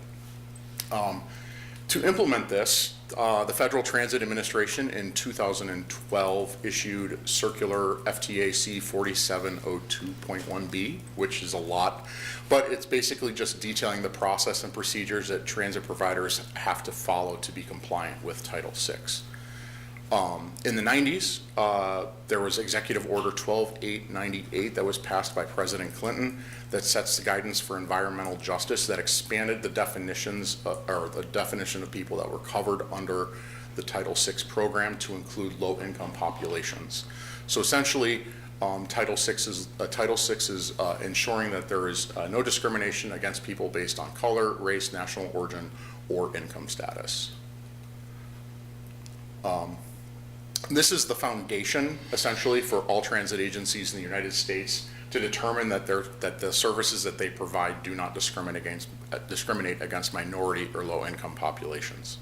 To implement this, the Federal Transit Administration in 2012 issued Circular FTAC 4702.1B, which is a lot, but it's basically just detailing the process and procedures that transit providers have to follow to be compliant with Title VI. In the 90s, there was Executive Order 12898 that was passed by President Clinton that sets the guidance for environmental justice, that expanded the definitions or the definition of people that were covered under the Title VI program to include low-income populations. So essentially, Title VI is ensuring that there is no discrimination against people based on color, race, national origin, or income status. This is the foundation, essentially, for all transit agencies in the United States to determine that the services that they provide do not discriminate against minority or low-income populations.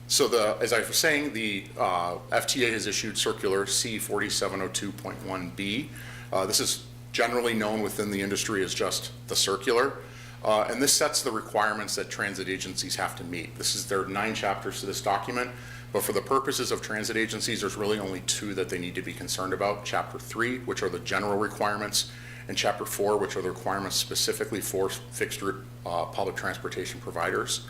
So as I was saying, the FTA has issued Circular C4702.1B. This is generally known within the industry as just the circular. And this sets the requirements that transit agencies have to meet. There are 9 chapters to this document, but for the purposes of transit agencies, there's really only 2 that they need to be concerned about. Chapter 3, which are the general requirements, and Chapter 4, which are the requirements specifically for fixed route public transportation providers.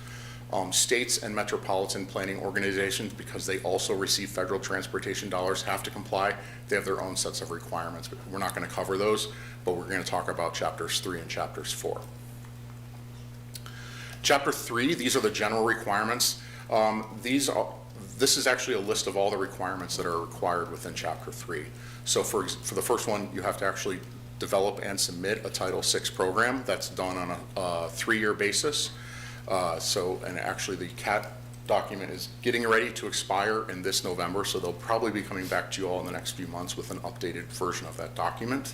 States and metropolitan planning organizations, because they also receive federal transportation dollars, have to comply. They have their own sets of requirements, but we're not going to cover those, but we're going to talk about Chapters 3 and Chapters 4. Chapter 3, these are the general requirements. This is actually a list of all the requirements that are required within Chapter 3. So for the first one, you have to actually develop and submit a Title VI program. That's done on a 3-year basis. And actually the CAT document is getting ready to expire in this November, so they'll probably be coming back to you all in the next few months with an updated version of that document.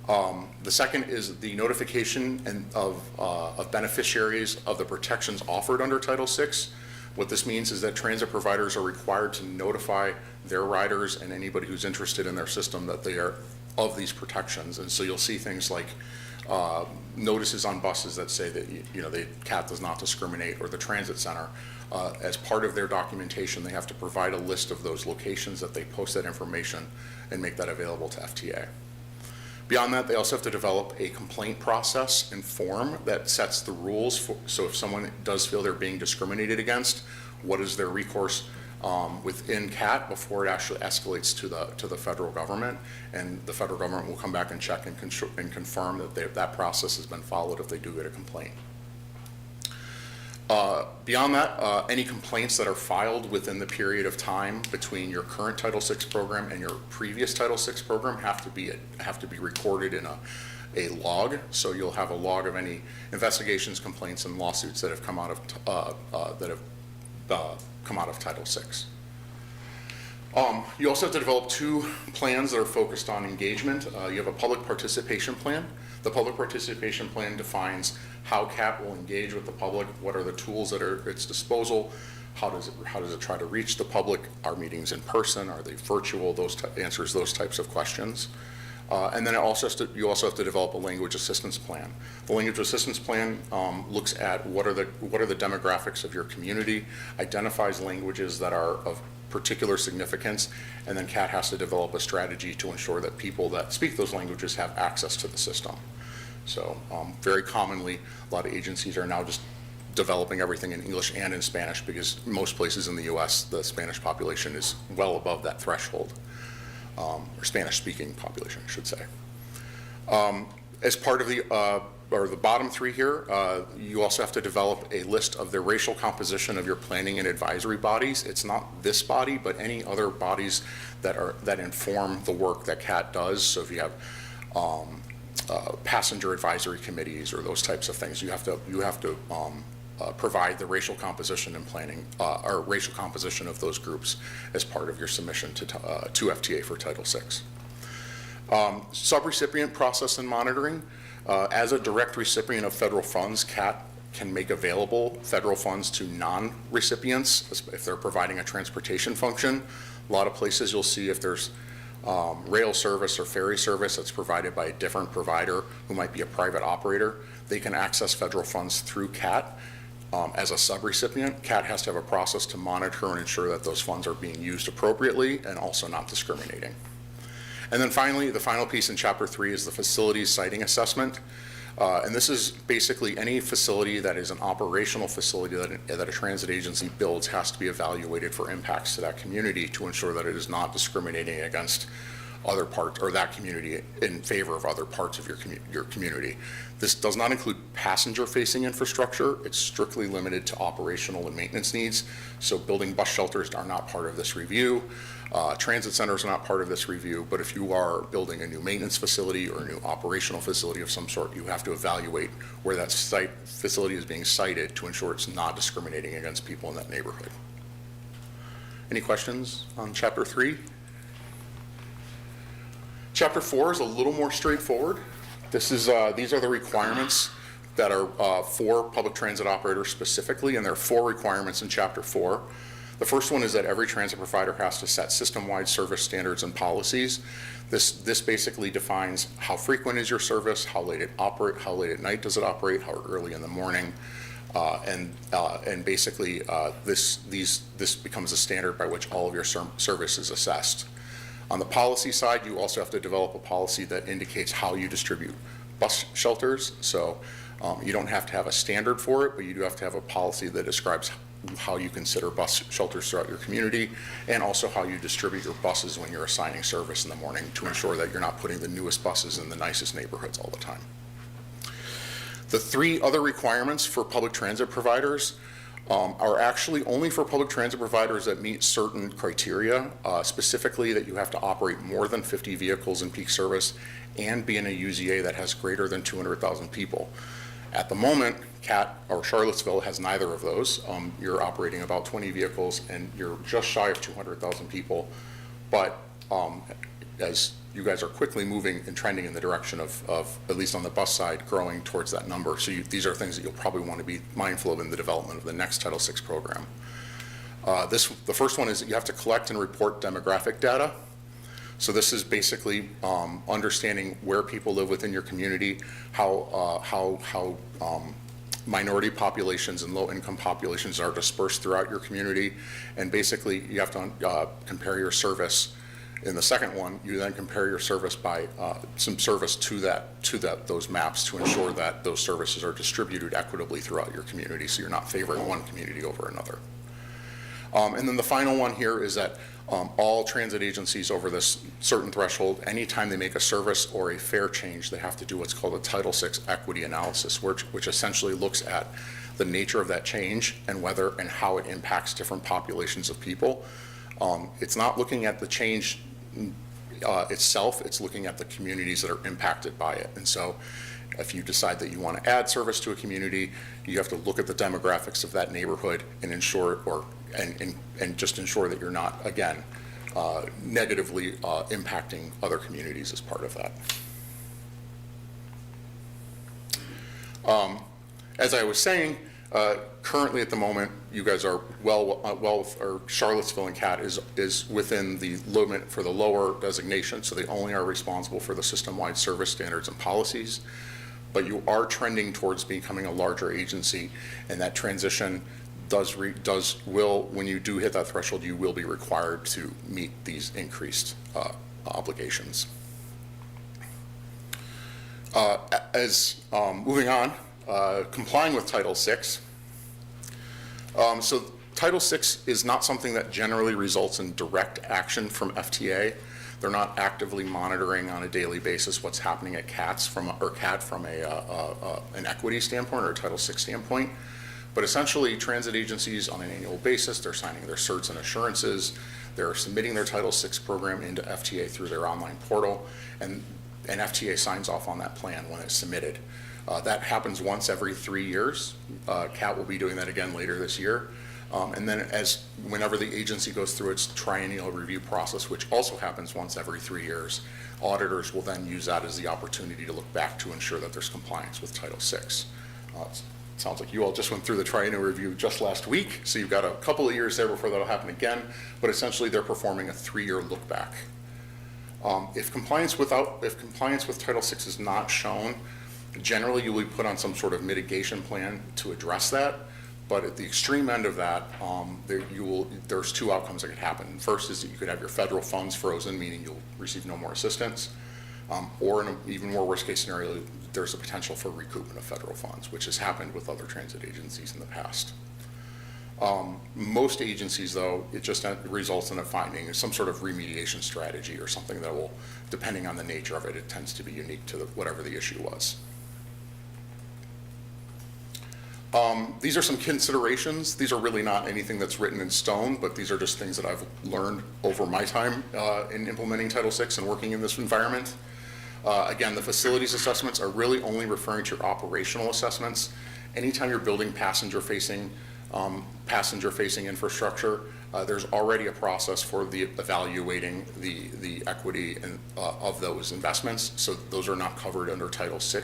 The second is the notification of beneficiaries of the protections offered under Title VI. What this means is that transit providers are required to notify their riders and anybody who's interested in their system that they are of these protections. And so you'll see things like notices on buses that say that, the CAT does not discriminate, or the transit center, as part of their documentation, they have to provide a list of those locations that they post that information and make that available to FTA. Beyond that, they also have to develop a complaint process and form that sets the rules for, so if someone does feel they're being discriminated against, what is their recourse within CAT before it actually escalates to the federal government, and the federal government will come back and check and confirm that that process has been followed if they do get a complaint. Beyond that, any complaints that are filed within the period of time between your current Title VI program and your previous Title VI program have to be recorded in a log. So you'll have a log of any investigations, complaints, and lawsuits that have come out of Title VI. You also have to develop 2 plans that are focused on engagement. You have a public participation plan. The public participation plan defines how CAT will engage with the public, what are the tools that are at its disposal, how does it try to reach the public, are meetings in person, are they virtual, answers those types of questions. And then you also have to develop a language assistance plan. The language assistance plan looks at what are the demographics of your community, identifies languages that are of particular significance, and then CAT has to develop a strategy to ensure that people that speak those languages have access to the system. So very commonly, a lot of agencies are now just developing everything in English and in Spanish, because most places in the US, the Spanish population is well above that threshold, or Spanish-speaking population, I should say. As part of the bottom 3 here, you also have to develop a list of the racial composition of your planning and advisory bodies. It's not this body, but any other bodies that inform the work that CAT does. So if you have passenger advisory committees or those types of things, you have to provide the racial composition and planning, or racial composition of those groups as part of your submission to FTA for Title VI. Subrecipient process and monitoring. As a direct recipient of federal funds, CAT can make available federal funds to non-recipients if they're providing a transportation function. A lot of places you'll see if there's rail service or ferry service that's provided by a different provider who might be a private operator, they can access federal funds through CAT. As a subrecipient, CAT has to have a process to monitor and ensure that those funds are being used appropriately and also not discriminating. And then finally, the final piece in Chapter 3 is the facilities siting assessment. And this is basically any facility that is an operational facility that a transit agency builds has to be evaluated for impacts to that community to ensure that it is not discriminating against other parts, or that community in favor of other parts of your community. This does not include passenger-facing infrastructure. It's strictly limited to operational and maintenance needs. So building bus shelters are not part of this review. Transit centers are not part of this review, but if you are building a new maintenance facility or a new operational facility of some sort, you have to evaluate where that facility is being sited to ensure it's not discriminating against people in that neighborhood. Any questions on Chapter 3? Chapter 4 is a little more straightforward. These are the requirements that are for public transit operators specifically, and there are 4 requirements in Chapter 4. The first one is that every transit provider has to set system-wide service standards and policies. This basically defines how frequent is your service, how late at night does it operate, how early in the morning, and basically this becomes a standard by which all of your service is assessed. On the policy side, you also have to develop a policy that indicates how you distribute bus shelters. So you don't have to have a standard for it, but you do have to have a policy that describes how you consider bus shelters throughout your community, and also how you distribute your buses when you're assigning service in the morning to ensure that you're not putting the newest buses in the nicest neighborhoods all the time. The 3 other requirements for public transit providers are actually only for public transit providers that meet certain criteria, specifically that you have to operate more than 50 vehicles in peak service and be in a UZA that has greater than 200,000 people. At the moment, CAT or Charlottesville has neither of those. You're operating about 20 vehicles and you're just shy of 200,000 people. But as you guys are quickly moving and trending in the direction of, at least on the bus side, growing towards that number. So these are things that you'll probably want to be mindful of in the development of the next Title VI program. The first one is that you have to collect and report demographic data. So this is basically understanding where people live within your community, how minority populations and low-income populations are dispersed throughout your community, and basically you have to compare your service. In the second one, you then compare your service by some service to those maps to ensure that those services are distributed equitably throughout your community, so you're not favoring one community over another. And then the final one here is that all transit agencies over this certain threshold, anytime they make a service or a fare change, they have to do what's called a Title VI equity analysis, which essentially looks at the nature of that change and whether and how it impacts different populations of people. It's not looking at the change itself, it's looking at the communities that are impacted by it. And so if you decide that you want to add service to a community, you have to look at the demographics of that neighborhood and ensure, and just ensure that you're not, again, negatively impacting other communities as part of that. As I was saying, currently at the moment, you guys are or Charlottesville and CAT is within the limit for the lower designation, so they only are responsible for the system-wide service standards and policies. But you are trending towards becoming a larger agency, and that transition will, when you do hit that threshold, you will be required to meet these increased obligations. Moving on, complying with Title VI. So Title VI is not something that generally results in direct action from FTA. They're not actively monitoring on a daily basis what's happening at CAT from an equity standpoint or a Title VI standpoint. But essentially, transit agencies on an annual basis, they're signing their certs and assurances, they're submitting their Title VI program into FTA through their online portal, and FTA signs off on that plan when it's submitted. That happens once every 3 years. CAT will be doing that again later this year. And then whenever the agency goes through its triennial review process, which also happens once every 3 years, auditors will then use that as the opportunity to look back to ensure that there's compliance with Title VI. It sounds like you all just went through the triennial review just last week, so you've got a couple of years there before that'll happen again, but essentially they're performing a 3-year look back. If compliance with Title VI is not shown, generally you will be put on some sort of mitigation plan to address that. But at the extreme end of that, there's two outcomes that could happen. First is that you could have your federal funds frozen, meaning you'll receive no more assistance. Or in an even more worst case scenario, there's a potential for recoupment of federal funds, which has happened with other transit agencies in the past. Most agencies, though, it just results in a finding, some sort of remediation strategy or something that will, depending on the nature of it, it tends to be unique to whatever the issue was. These are some considerations. These are really not anything that's written in stone, but these are just things that I've learned over my time in implementing Title VI and working in this environment. Again, the facilities assessments are really only referring to your operational assessments. Anytime you're building passenger-facing infrastructure, there's already a process for evaluating the equity of those investments. So those are not covered under Title VI.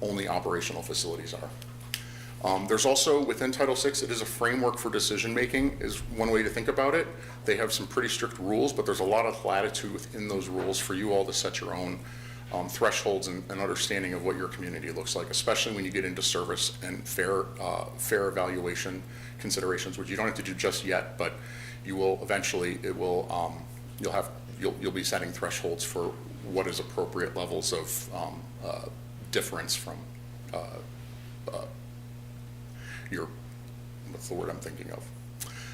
Only operational facilities are. There's also, within Title VI, it is a framework for decision-making, is one way to think about it. They have some pretty strict rules, but there's a lot of latitude within those rules for you all to set your own thresholds and understanding of what your community looks like, especially when you get into service and fair evaluation considerations, which you don't have to do just yet, but you will eventually, you'll be setting thresholds for what is appropriate levels of difference from what's the word I'm thinking of?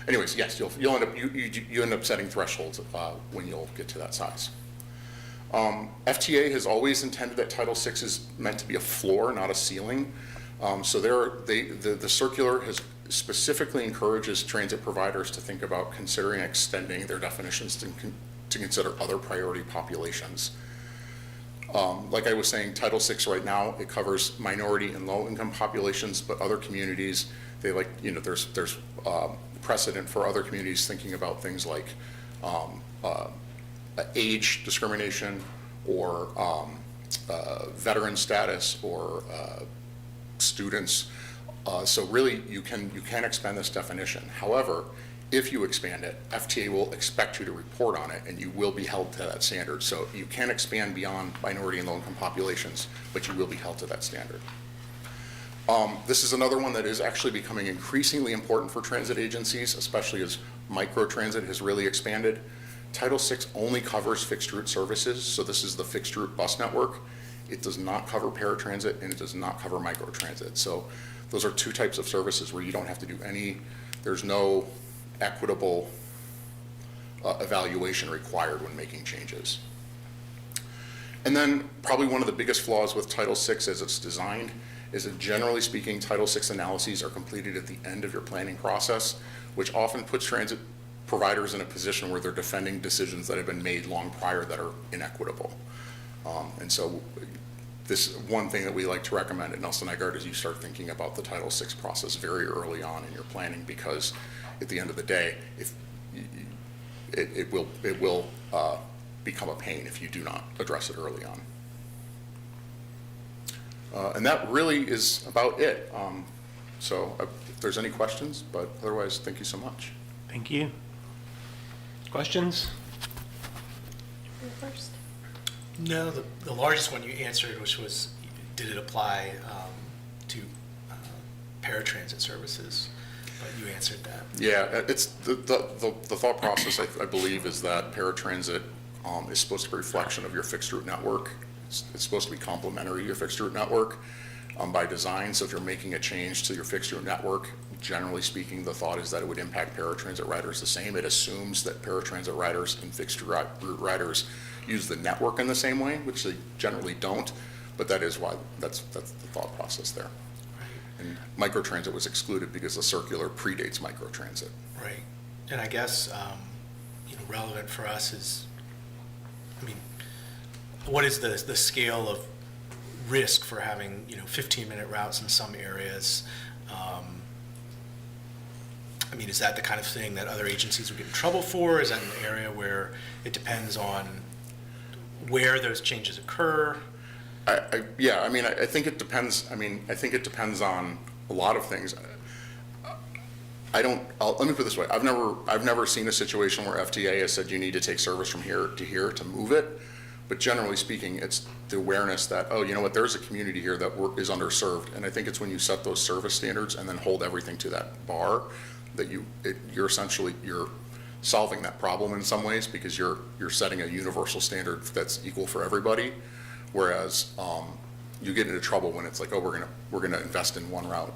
Anyways, yes, you end up setting thresholds when you'll get to that size. FTA has always intended that Title VI is meant to be a floor, not a ceiling. So the circular has specifically encourages transit providers to think about considering extending their definitions to consider other priority populations. Like I was saying, Title VI right now, it covers minority and low-income populations, but other communities, there's precedent for other communities thinking about things like age discrimination or veteran status or students. So really, you can expand this definition. However, If you expand it, FTA will expect you to report on it, and you will be held to that standard. So you can expand beyond minority and low-income populations, but you will be held to that standard. This is another one that is actually becoming increasingly important for transit agencies, especially as microtransit has really expanded. Title VI only covers fixed route services, so this is the fixed route bus network. It does not cover paratransit, and it does not cover microtransit. So those are two types of services where you don't have to do any, there's no equitable evaluation required when making changes. And then probably one of the biggest flaws with Title VI as it's designed is that generally speaking, Title VI analyses are completed at the end of your planning process, which often puts transit providers in a position where they're defending decisions that have been made long prior that are inequitable. And so this one thing that we like to recommend at Nelson Nygaard is you start thinking about the Title VI process very early on in your planning, because at the end of the day, if it will become a pain if you do not address it early on. And that really is about it. So if there's any questions, but otherwise, thank you so much. Thank you. Questions? First. No, the largest one you answered, which was, did it apply to paratransit services? But you answered that. Yeah, it's the thought process, I believe, is that paratransit is supposed to be a reflection of your fixed route network. It's supposed to be complementary to your fixed route network by design. So if you're making a change to your fixed route network, generally speaking, the thought is that it would impact paratransit riders the same. It assumes that paratransit riders and fixed route riders use the network in the same way, which they generally don't. But that is why that's the thought process there. And microtransit was excluded because the circular predates microtransit. Right. And I guess, relevant for us is, what is the scale of risk for having, 15-minute routes in some areas? Is that the kind of thing that other agencies would get in trouble for? Is that an area where it depends on where those changes occur? I think it depends. I think it depends on a lot of things. Let me put it this way. I've never seen a situation where FTA has said you need to take service from here to move it. But generally speaking, it's the awareness that, there's a community here that is underserved. And I think it's when you set those service standards and then hold everything to that bar that you're essentially solving that problem in some ways, because you're setting a universal standard that's equal for everybody. Whereas you get into trouble when it's like, we're gonna invest in one route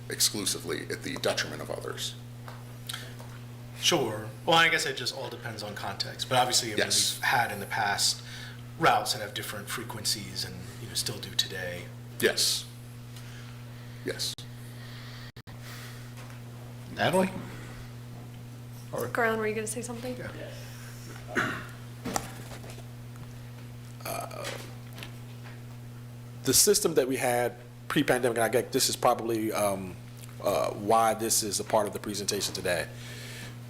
exclusively at the detriment of others. Sure. Well, I guess it just all depends on context. But obviously, Yes. we've had in the past routes that have different frequencies and still do today. Yes. Yes. Natalie? Garland, were you going to say something? The system that we had pre-pandemic, and I guess this is probably why this is a part of the presentation today.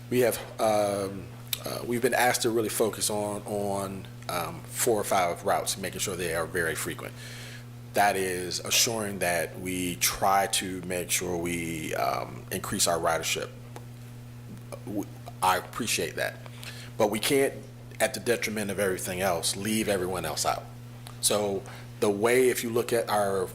We've been asked to really focus on 4 or 5 routes, making sure they are very frequent. That is assuring that we try to make sure we increase our ridership. I appreciate that, but we can't, at the detriment of everything else, leave everyone else out. So the way, if you look at our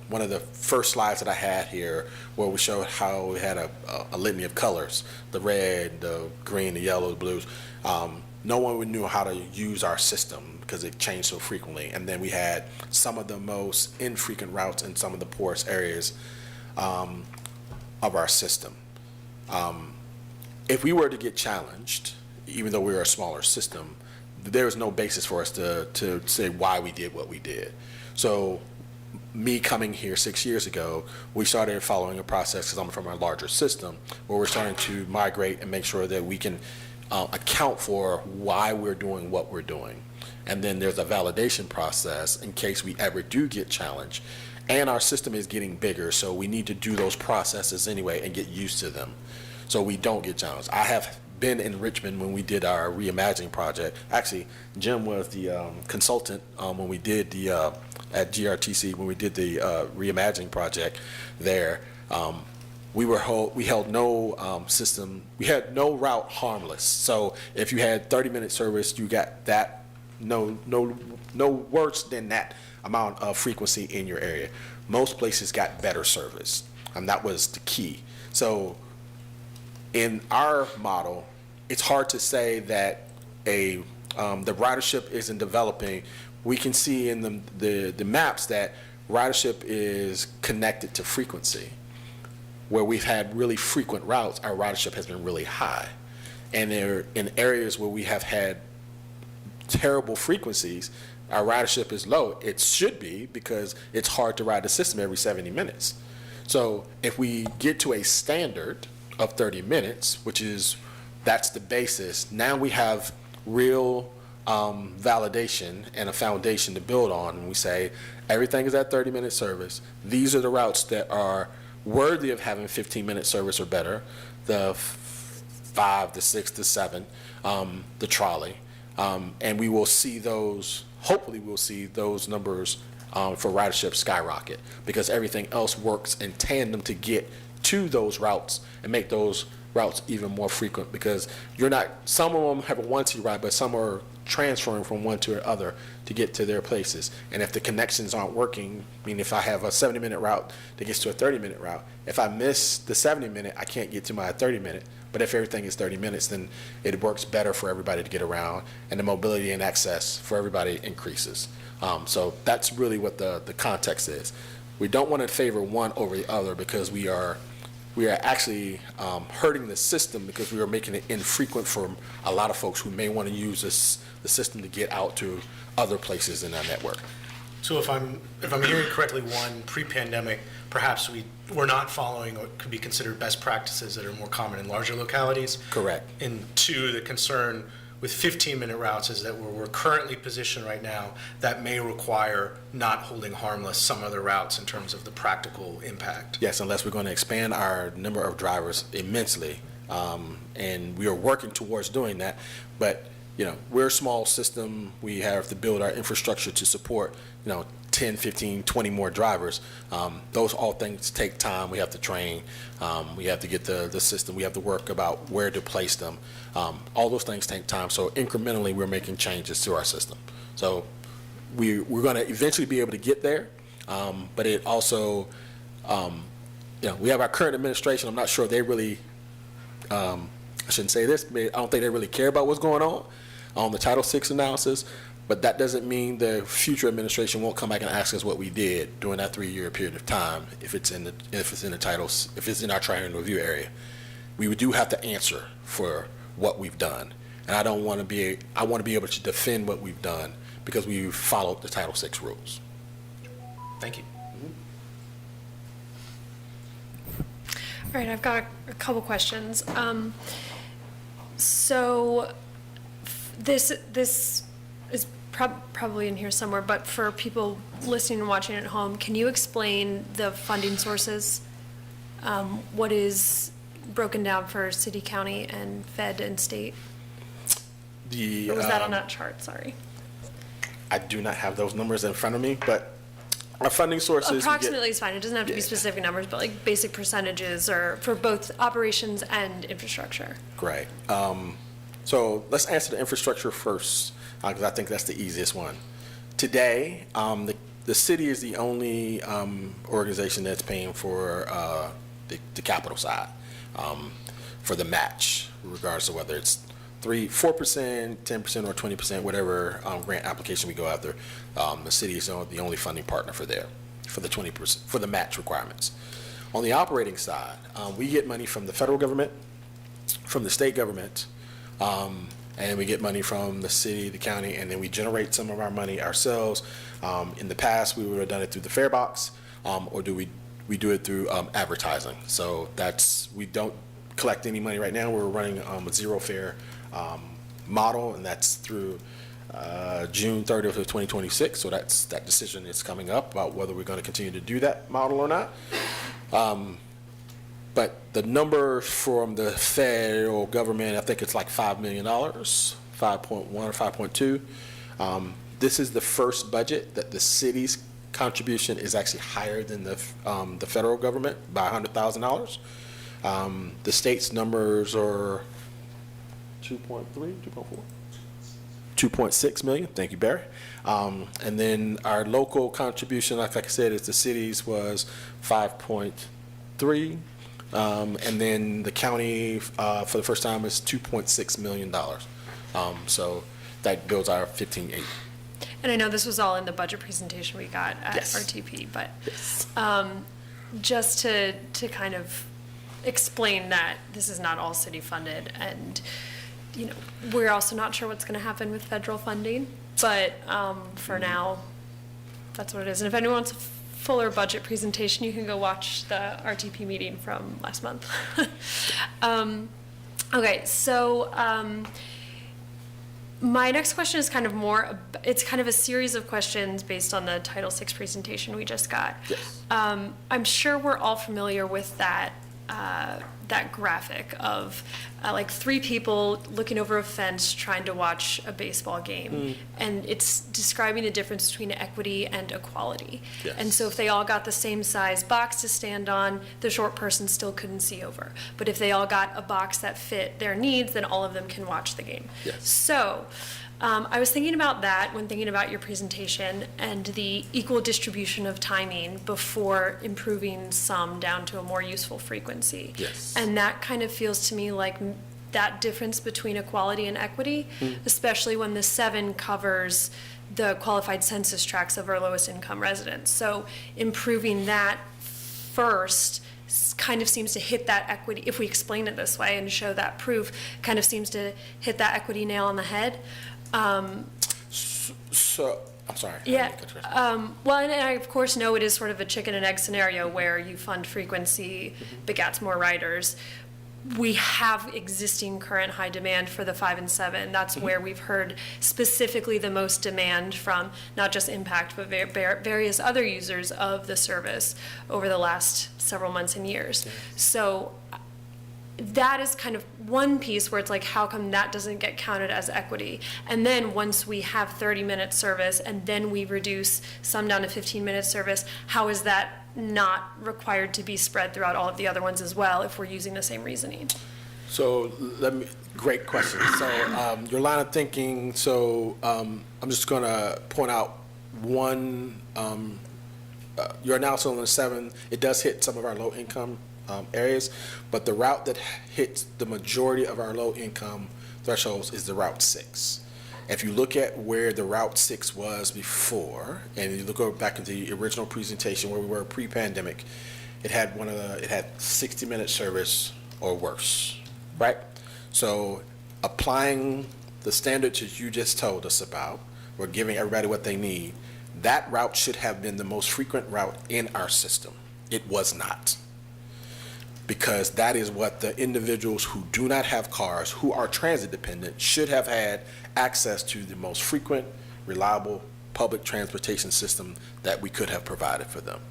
one of the first slides that I had here, where we showed how we had a litany of colors, the red, the green, the yellow, the blues, no one knew how to use our system because it changed so frequently. And then we had some of the most infrequent routes in some of the poorest areas of our system. If we were to get challenged, even though we were a smaller system, there was no basis for us to say why we did what we did. So me coming here 6 years ago, we started following a process, because I'm from a larger system, where we're starting to migrate and make sure that we can account for why we're doing what we're doing. And then there's a validation process in case we ever do get challenged. And our system is getting bigger, so we need to do those processes anyway and get used to them so we don't get challenged. I have been in Richmond when we did our reimagining project. Actually, Jim was the consultant when we did at GRTC, when we did the reimagining project there. we held no system, we had no route harmless. So if you had 30-minute service, you got that, no worse than that amount of frequency in your area. Most places got better service, and that was the key. So in our model, it's hard to say that the ridership isn't developing. We can see in the maps that ridership is connected to frequency. Where we've had really frequent routes, our ridership has been really high. And in areas where we have had terrible frequencies, our ridership is low. It should be, because it's hard to ride the system every 70 minutes. So if we get to a standard of 30 minutes, that's the basis, now we have real validation and a foundation to build on. And we say, everything is at 30-minute service. These are the routes that are worthy of having 15-minute service or better, the 5, the 6, the 7, the trolley. And we will see those, hopefully we'll see those numbers for ridership skyrocket, because everything else works in tandem to get to those routes and make those routes even more frequent, because some of them have a 1T ride, but some are transferring from one to the other to get to their places. And if the connections aren't working, I mean, if I have a 70-minute route that gets to a 30-minute route, if I miss the 70-minute, I can't get to my 30-minute. But if everything is 30 minutes, then it works better for everybody to get around, and the mobility and access for everybody increases. So that's really what the context is. We don't want to favor one over the other, because we are actually hurting the system, because we are making it infrequent for a lot of folks who may want to use the system to get out to other places in our network. So if I'm hearing correctly, one, pre-pandemic, perhaps we're not following what could be considered best practices that are more common in larger localities. Correct. And two, the concern with 15-minute routes is that where we're currently positioned right now, that may require not holding harmless some other routes in terms of the practical impact. Yes, unless we're going to expand our number of drivers immensely, and we are working towards doing that. But we're a small system. We have to build our infrastructure to support 10, 15, 20 more drivers. Those all things take time. We have to train. We have to get the system. We have to work about where to place them. All those things take time. So incrementally, we're making changes to our system. So we're going to eventually be able to get there. But it also, we have our current administration. I'm not sure they really, I shouldn't say this, but I don't think they really care about what's going on the Title VI analysis. But that doesn't mean the future administration won't come back and ask us what we did during that 3-year period of time if it's in our triennial review area. We do have to answer for what we've done, and I want to be able to defend what we've done, because we've followed the Title VI rules. Thank you. All right, I've got a couple questions. So this is probably in here somewhere, but for people listening and watching at home, can you explain the funding sources? What is broken down for city, county, and fed and state? Or was that on that chart? Sorry. I do not have those numbers in front of me, but our funding sources. Approximately is fine. It doesn't have to be specific numbers, but like basic percentages, or for both operations and infrastructure. Great. So let's answer the infrastructure first, because I think that's the easiest one. Today, the city is the only organization that's paying for the capital side, for the match, regardless of whether it's 4%, 10%, or 20%, whatever grant application we go after. The city is the only funding partner for the 20%, for the match requirements. On the operating side, we get money from the federal government, from the state government, and we get money from the city, the county, and then we generate some of our money ourselves. In the past, we would have done it through the fare box, or we do it through advertising. So we don't collect any money right now. We're running a zero fare model, and that's through June 30th of 2026. So that decision is coming up about whether we're going to continue to do that model or not. But the number from the federal government, I think it's like $5 million, 5.1 or 5.2. This is the first budget that the cities contribution is actually higher than the federal government by $100,000. The state's numbers are 2.3, 2.4? 2.6 million, thank you, Barry. And then our local contribution, like I said, is the cities was 5.3. And then the county, for the first time, is $2.6 million. So that builds our 15.8. And I know this was all in the budget presentation we got at Yes. RTP, but Yes. just to kind of explain that this is not all city funded, and, you know, we're also not sure what's going to happen with federal funding, but for now, that's what it is. And if anyone wants a fuller budget presentation, you can go watch the RTP meeting from last month. Okay, so my next question is kind of more, it's kind of a series of questions based on the Title VI presentation we just got. Yes. I'm sure we're all familiar with that graphic of like three people looking over a fence trying to watch a baseball game. And it's describing the difference between equity and equality. Yes. And so if they all got the same size box to stand on, the short person still couldn't see over. But if they all got a box that fit their needs, then all of them can watch the game. Yes. So I was thinking about that when thinking about your presentation and the equal distribution of timing before improving some down to a more useful frequency. Yes. And that kind of feels to me like that difference between equality and equity, especially when the 7 covers the qualified census tracts of our lowest income residents. So improving that first kind of seems to hit that equity, if we explain it this way and show that proof, kind of seems to hit that equity nail on the head. So, I'm sorry. Yeah. Well, and I of course know it is sort of a chicken and egg scenario where you fund frequency begats more riders. We have existing current high demand for the 5 and 7. That's where we've heard specifically the most demand from not just Impact, but various other users of the service over the last several months and years. So that is kind of one piece where it's like, how come that doesn't get counted as equity? And then once we have 30-minute service and then we reduce some down to 15-minute service, how is that not required to be spread throughout all of the other ones as well if we're using the same reasoning? So great question. So your line of thinking, so I'm just going to point out one, your analysis on the 7, it does hit some of our low income areas, but the route that hits the majority of our low income thresholds is the Route 6. If you look at where the Route 6 was before, and you look back into the original presentation where we were pre-pandemic, it had 60-minute service or worse, right? So applying the standards that you just told us about, we're giving everybody what they need, that route should have been the most frequent route in our system. It was not. Because that is what the individuals who do not have cars, who are transit dependent, should have had access to the most frequent, reliable public transportation system that we could have provided for them.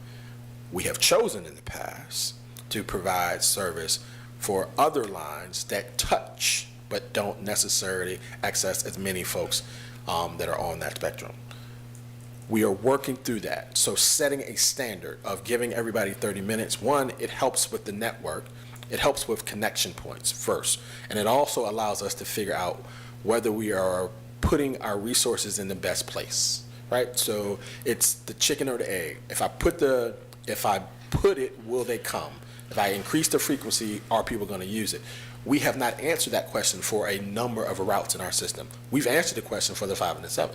We have chosen in the past to provide service for other lines that touch but don't necessarily access as many folks that are on that spectrum. We are working through that. So setting a standard of giving everybody 30 minutes, one, it helps with the network. It helps with connection points first. And it also allows us to figure out whether we are putting our resources in the best place, right? So it's the chicken or the egg. If I put it, will they come? If I increase the frequency, are people going to use it? We have not answered that question for a number of routes in our system. We've answered the question for the 5 and the 7.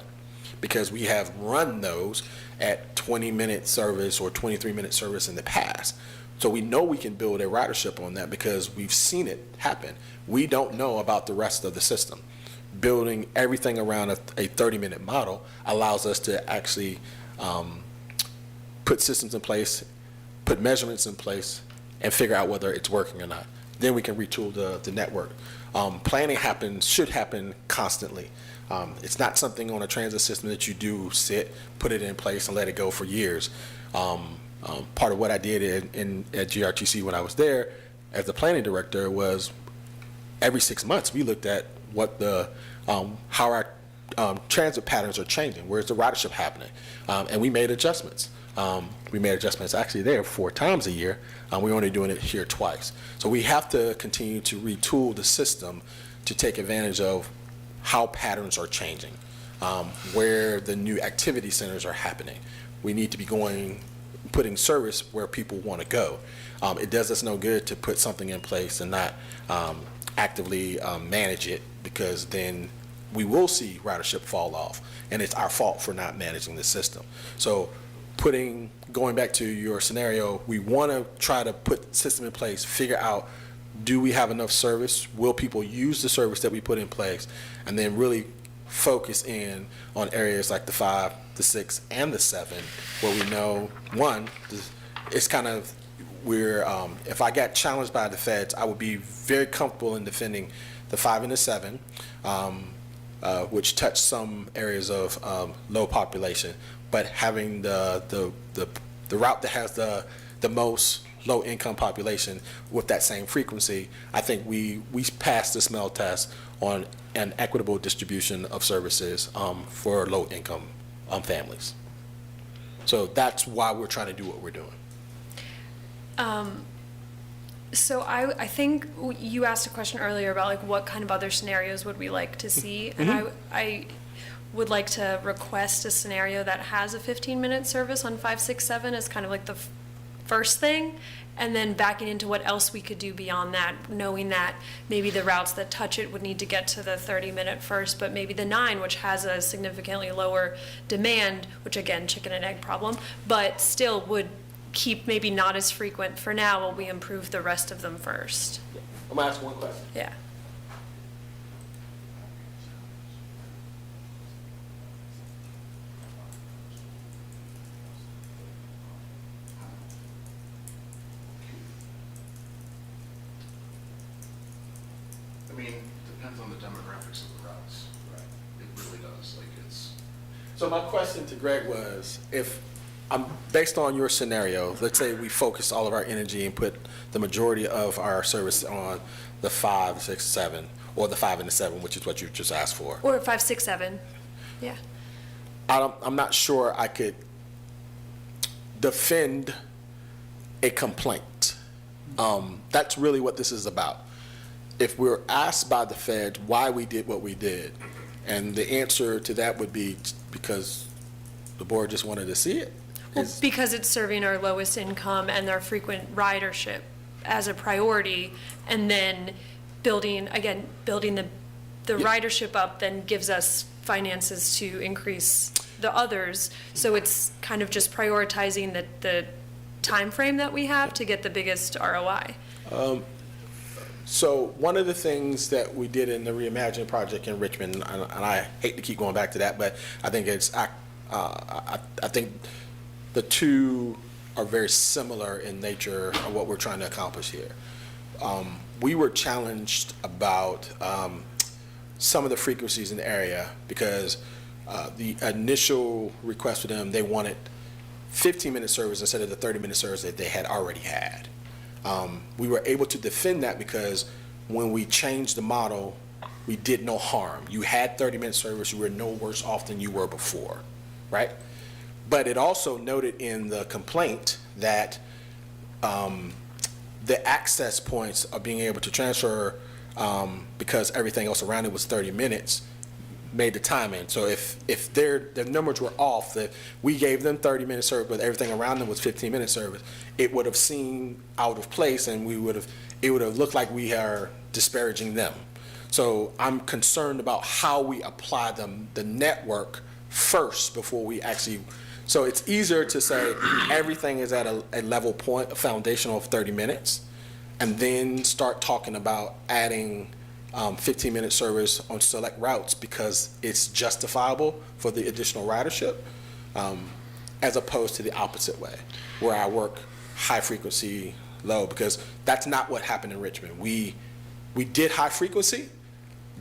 Because we have run those at 20-minute service or 23-minute service in the past. So we know we can build a ridership on that because we've seen it happen. We don't know about the rest of the system. Building everything around a 30-minute model allows us to actually put systems in place, put measurements in place, and figure out whether it's working or not. Then we can retool the network. Planning should happen constantly. It's not something on a transit system that you do sit, put it in place, and let it go for years. Part of what I did at GRTC when I was there as the planning director was every 6 months we looked at what how our transit patterns are changing. Where's the ridership happening? And we made adjustments. We made adjustments actually there 4 times a year. We're only doing it here twice. So we have to continue to retool the system to take advantage of how patterns are changing, where the new activity centers are happening. We need to be putting service where people want to go. It does us no good to put something in place and not actively manage it, because then we will see ridership fall off, and it's our fault for not managing the system. So going back to your scenario, we want to try to put the system in place, figure out, do we have enough service? Will people use the service that we put in place? And then really focus in on areas like the 5, the 6, and the 7, where we know, one, it's kind of, if I got challenged by the feds, I would be very comfortable in defending the 5 and the 7, which touch some areas of low population, but having the route that has the most low-income population with that same frequency, I think we passed the smell test on an equitable distribution of services for low-income families. So that's why we're trying to do what we're doing. So I think you asked a question earlier about like what kind of other scenarios would we like to see? And I would like to request a scenario that has a 15-minute service on 5, 6, 7 as kind of like the first thing, and then backing into what else we could do beyond that, knowing that maybe the routes that touch it would need to get to the 30-minute first, but maybe the 9, which has a significantly lower demand, which again, chicken and egg problem, but still would keep maybe not as frequent for now while we improve the rest of them first. I'm gonna ask one question. Yeah. I mean, depends on the demographics of the routes. Right. It really does. Like, it's. So my question to Greg was, if based on your scenario, let's say we focus all of our energy and put the majority of our service on the 5, 6, 7, or the 5 and the 7, which is what you just asked for. Or 5, 6, 7. Yeah. I'm not sure I could defend a complaint. That's really what this is about. If we're asked by the Fed why we did what we did, and the answer to that would be because the board just wanted to see it. Well, because it's serving our lowest income and their frequent ridership as a priority, and then building the ridership up then gives us finances to increase the others. So it's kind of just prioritizing the time frame that we have to get the biggest ROI. So one of the things that we did in the Reimagine project in Richmond, and I hate to keep going back to that, but I think I think the two are very similar in nature of what we're trying to accomplish here. We were challenged about some of the frequencies in the area because the initial request for them, they wanted 15-minute service instead of the 30-minute service that they had already had. We were able to defend that because when we changed the model, we did no harm. You had 30-minute service, you were no worse off than you were before, right? But it also noted in the complaint that the access points of being able to transfer, because everything else around it was 30 minutes, made the time in. So if their numbers were off, that we gave them 30-minute service, but everything around them was 15-minute service, it would have seemed out of place, and it would have looked like we are disparaging them. So I'm concerned about how we apply the network first before we actually. So it's easier to say everything is at a level point, a foundational of 30 minutes, and then start talking about adding 15-minute service on select routes because it's justifiable for the additional ridership, as opposed to the opposite way, where I work high frequency, low, because that's not what happened in Richmond. We did high frequency,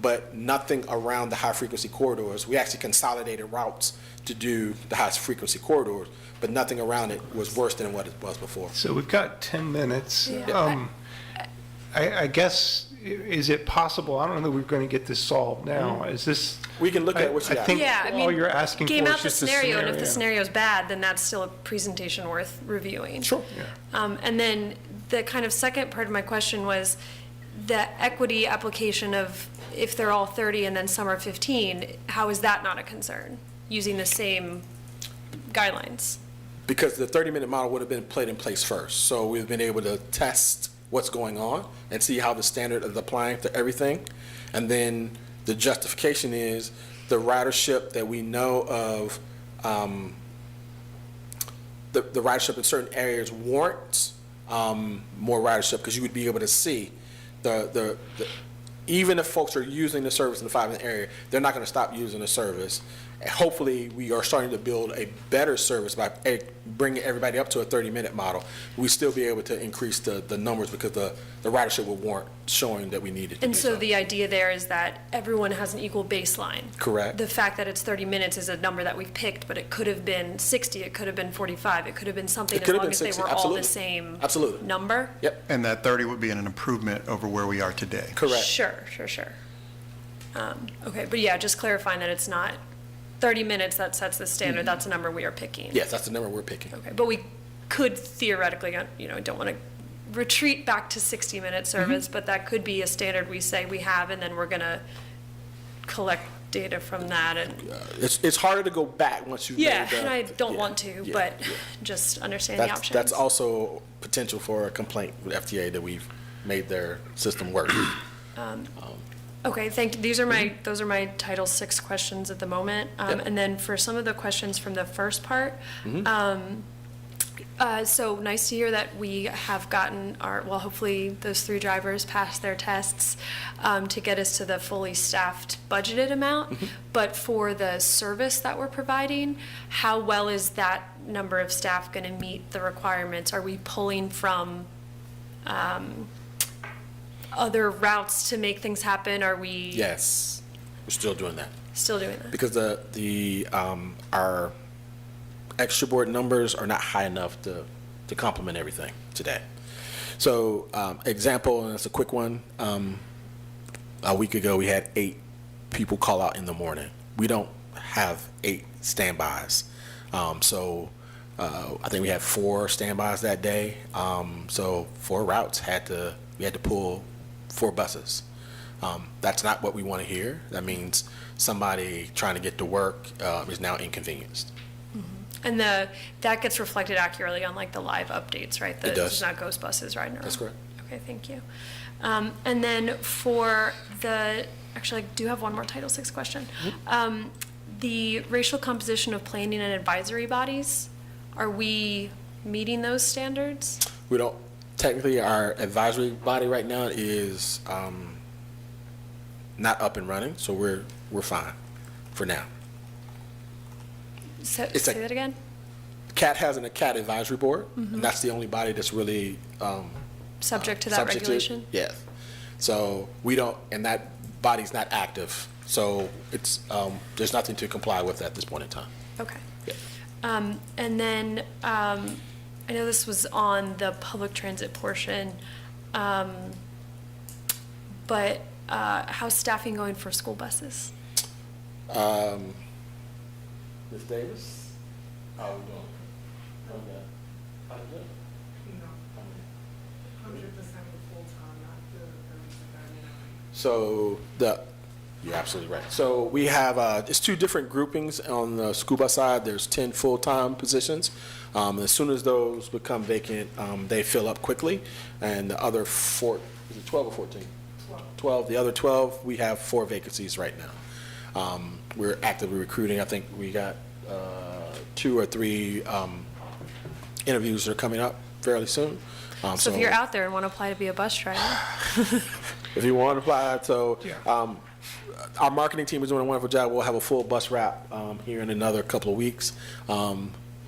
but nothing around the high frequency corridors. We actually consolidated routes to do the high frequency corridors, but nothing around it was worse than what it was before. So we've got 10 minutes. Yeah. I guess, is it possible, I don't know that we're going to get this solved now. Is this? We can look at what you I got. think Yeah, I all mean, you're asking for game is out the just a scenario, and if the scenario. scenario's bad, then that's still a presentation worth reviewing. Sure. And then the kind of second part of my question was the equity application of if they're all 30 and then some are 15, how is that not a concern, using the same guidelines? Because the 30-minute model would have been put in place first. So we've been able to test what's going on and see how the standard is applying to everything. And then the justification is the ridership that we know of, the ridership in certain areas warrants more ridership, because you would be able to see even if folks are using the service in the 5-minute area, they're not going to stop using the service. And hopefully, we are starting to build a better service by bringing everybody up to a 30-minute model. We still be able to increase the numbers because the ridership will warrant showing that we needed to And do so the idea there is that everyone has an equal baseline. Correct. The fact that it's 30 minutes is a number that we've picked, but it could have been 60, it could have been 45, it could have been something It as could have long been as they 60, were all absolutely. the same Absolutely. number? Yep, And that 30 would be an improvement over where we are today. correct. Sure. Okay, but yeah, just clarifying that it's not 30 minutes that sets the standard, that's a number we are picking. Yes, that's the number we're picking. Okay, but we could theoretically, don't want to retreat back to 60-minute service, but that could be a standard we say we have, and then we're going to collect data from that, and, It's harder to go back once you've yeah, made the. and I don't yeah, want to, yeah, but yeah. just understanding the That's, options. that's also potential for a complaint with FTA that we've made their system work. Okay, thank you. Those are my Title VI questions at the moment. Yep. And then for some of the questions from the first part, so nice to hear that we have gotten hopefully those 3 drivers passed their tests to get us to the fully staffed budgeted amount. But for the service that we're providing, how well is that number of staff going to meet the requirements? Are we pulling from other routes to make things happen? Are we Yes, we're still doing that. still doing that? Because our extra board numbers are not high enough to complement everything today. So, example, and it's a quick one. A week ago, we had 8 people call out in the morning. We don't have 8 standbys. So, I think we had 4 standbys that day. So 4 routes we had to pull 4 buses. That's not what we want to hear. That means somebody trying to get to work is now inconvenienced. And that gets reflected accurately on like the live updates, right? It does. It's not ghost buses riding around. That's correct. Okay, thank you. And then actually, I do have one more Title VI question. The racial composition of planning and advisory bodies, are we meeting those standards? We don't, technically, our advisory body right now is not up and running, so we're fine for now. Say It's that again? CAT has a CAT advisory board, and that's the only body that's really Subject to that subject to it. regulation? Yes. So we don't, and that body's not active, so it's, there's nothing to comply with at this point in time. Okay. Yeah. And then, I know this was on the public transit portion, but how's staffing going for school buses? Ms. Davis? How are we doing? So you're absolutely right. So we have, it's 2 different groupings on the school bus side. There's 10 full-time positions. As soon as those become vacant, they fill up quickly. And the other 4, is it 12 or 14? 12. The other 12, we have 4 vacancies right now. We're actively recruiting. I think we got 2 or 3 interviews that are coming up fairly soon. So if you're out there and want to apply to be a bus driver, If you want to apply, so our marketing team is doing a wonderful job. We'll have a full bus wrap here in another couple of weeks,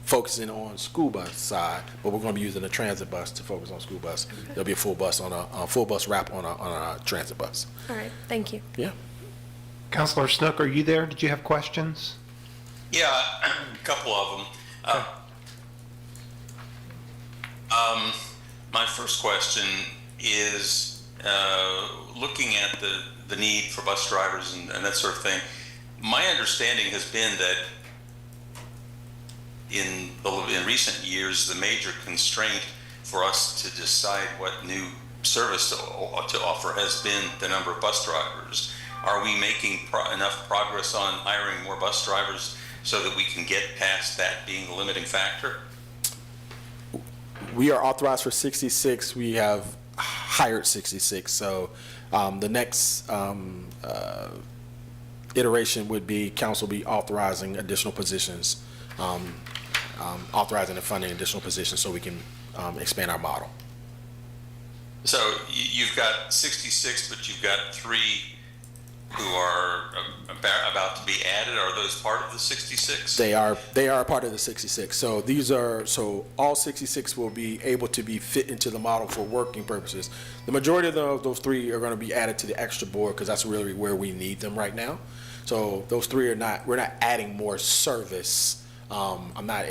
focusing on school bus side, but we're going to be using a transit bus to focus on school bus. There'll be a full bus full bus wrap on a transit bus. all right, thank you. Yeah. Counselor Snook, are you there? Did you have questions? Yeah, a couple of them. My first question is, looking at the need for bus drivers and that sort of thing, my understanding has been that in recent years, the major constraint for us to decide what new service to offer has been the number of bus drivers. Are we making enough progress on hiring more bus drivers so that we can get past that being a limiting factor? We are authorized for 66. We have hired 66. So the next iteration would be council be authorizing additional positions, authorizing and funding additional positions so we can expand our model. So you've got 66, but you've got 3 who are about to be added. Are those part of the 66? They are part of the 66. So all 66 will be able to be fit into the model for working purposes. The majority of those 3 are going to be added to the extra board because that's really where we need them right now. So those 3 we're not adding more service. I'm not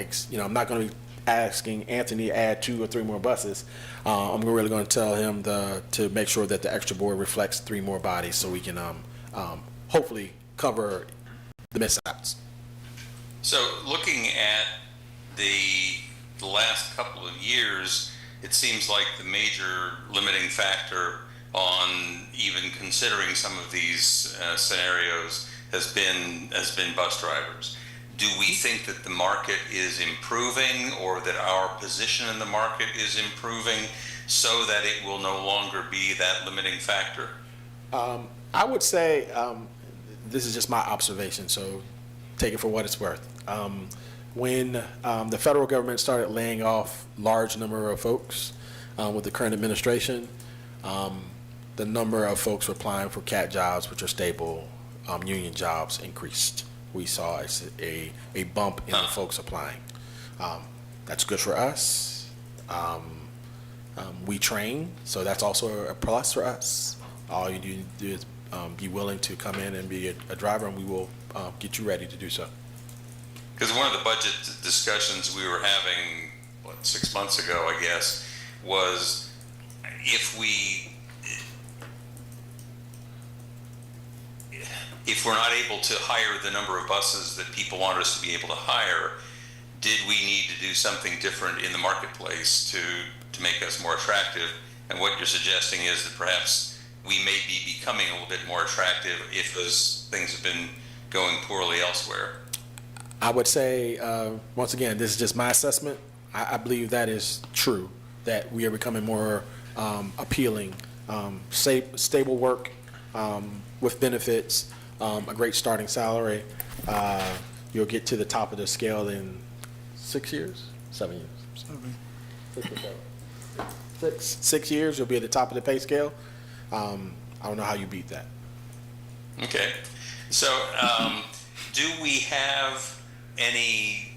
going to be asking Anthony to add 2 or 3 more buses. I'm really going to tell him to make sure that the extra board reflects 3 more bodies so we can hopefully cover the mishaps. So looking at the last couple of years, it seems like the major limiting factor on even considering some of these scenarios has been bus drivers. Do we think that the market is improving or that our position in the market is improving so that it will no longer be that limiting factor? I would say this is just my observation, so take it for what it's worth. When the federal government started laying off large number of folks with the current administration, the number of folks applying for CAT jobs, which are stable union jobs, increased. We saw a bump in the folks applying. That's good for us. We train, so that's also a plus for us. All you need to do is be willing to come in and be a driver, and we will get you ready to do so. Because one of the budget discussions we were having, 6 months ago, I guess, was if we're not able to hire the number of buses that people want us to be able to hire, did we need to do something different in the marketplace to make us more attractive? And what you're suggesting is that perhaps we may be becoming a little bit more attractive if those things have been going poorly elsewhere. I would say, once again, this is just my assessment. I believe that is true, that we are becoming more appealing, stable work with benefits, a great starting salary. You'll get to the top of the scale in 6 years, 7 years. 6 years, you'll be at the top of the pay scale. I don't know how you beat that. Okay. So do we have any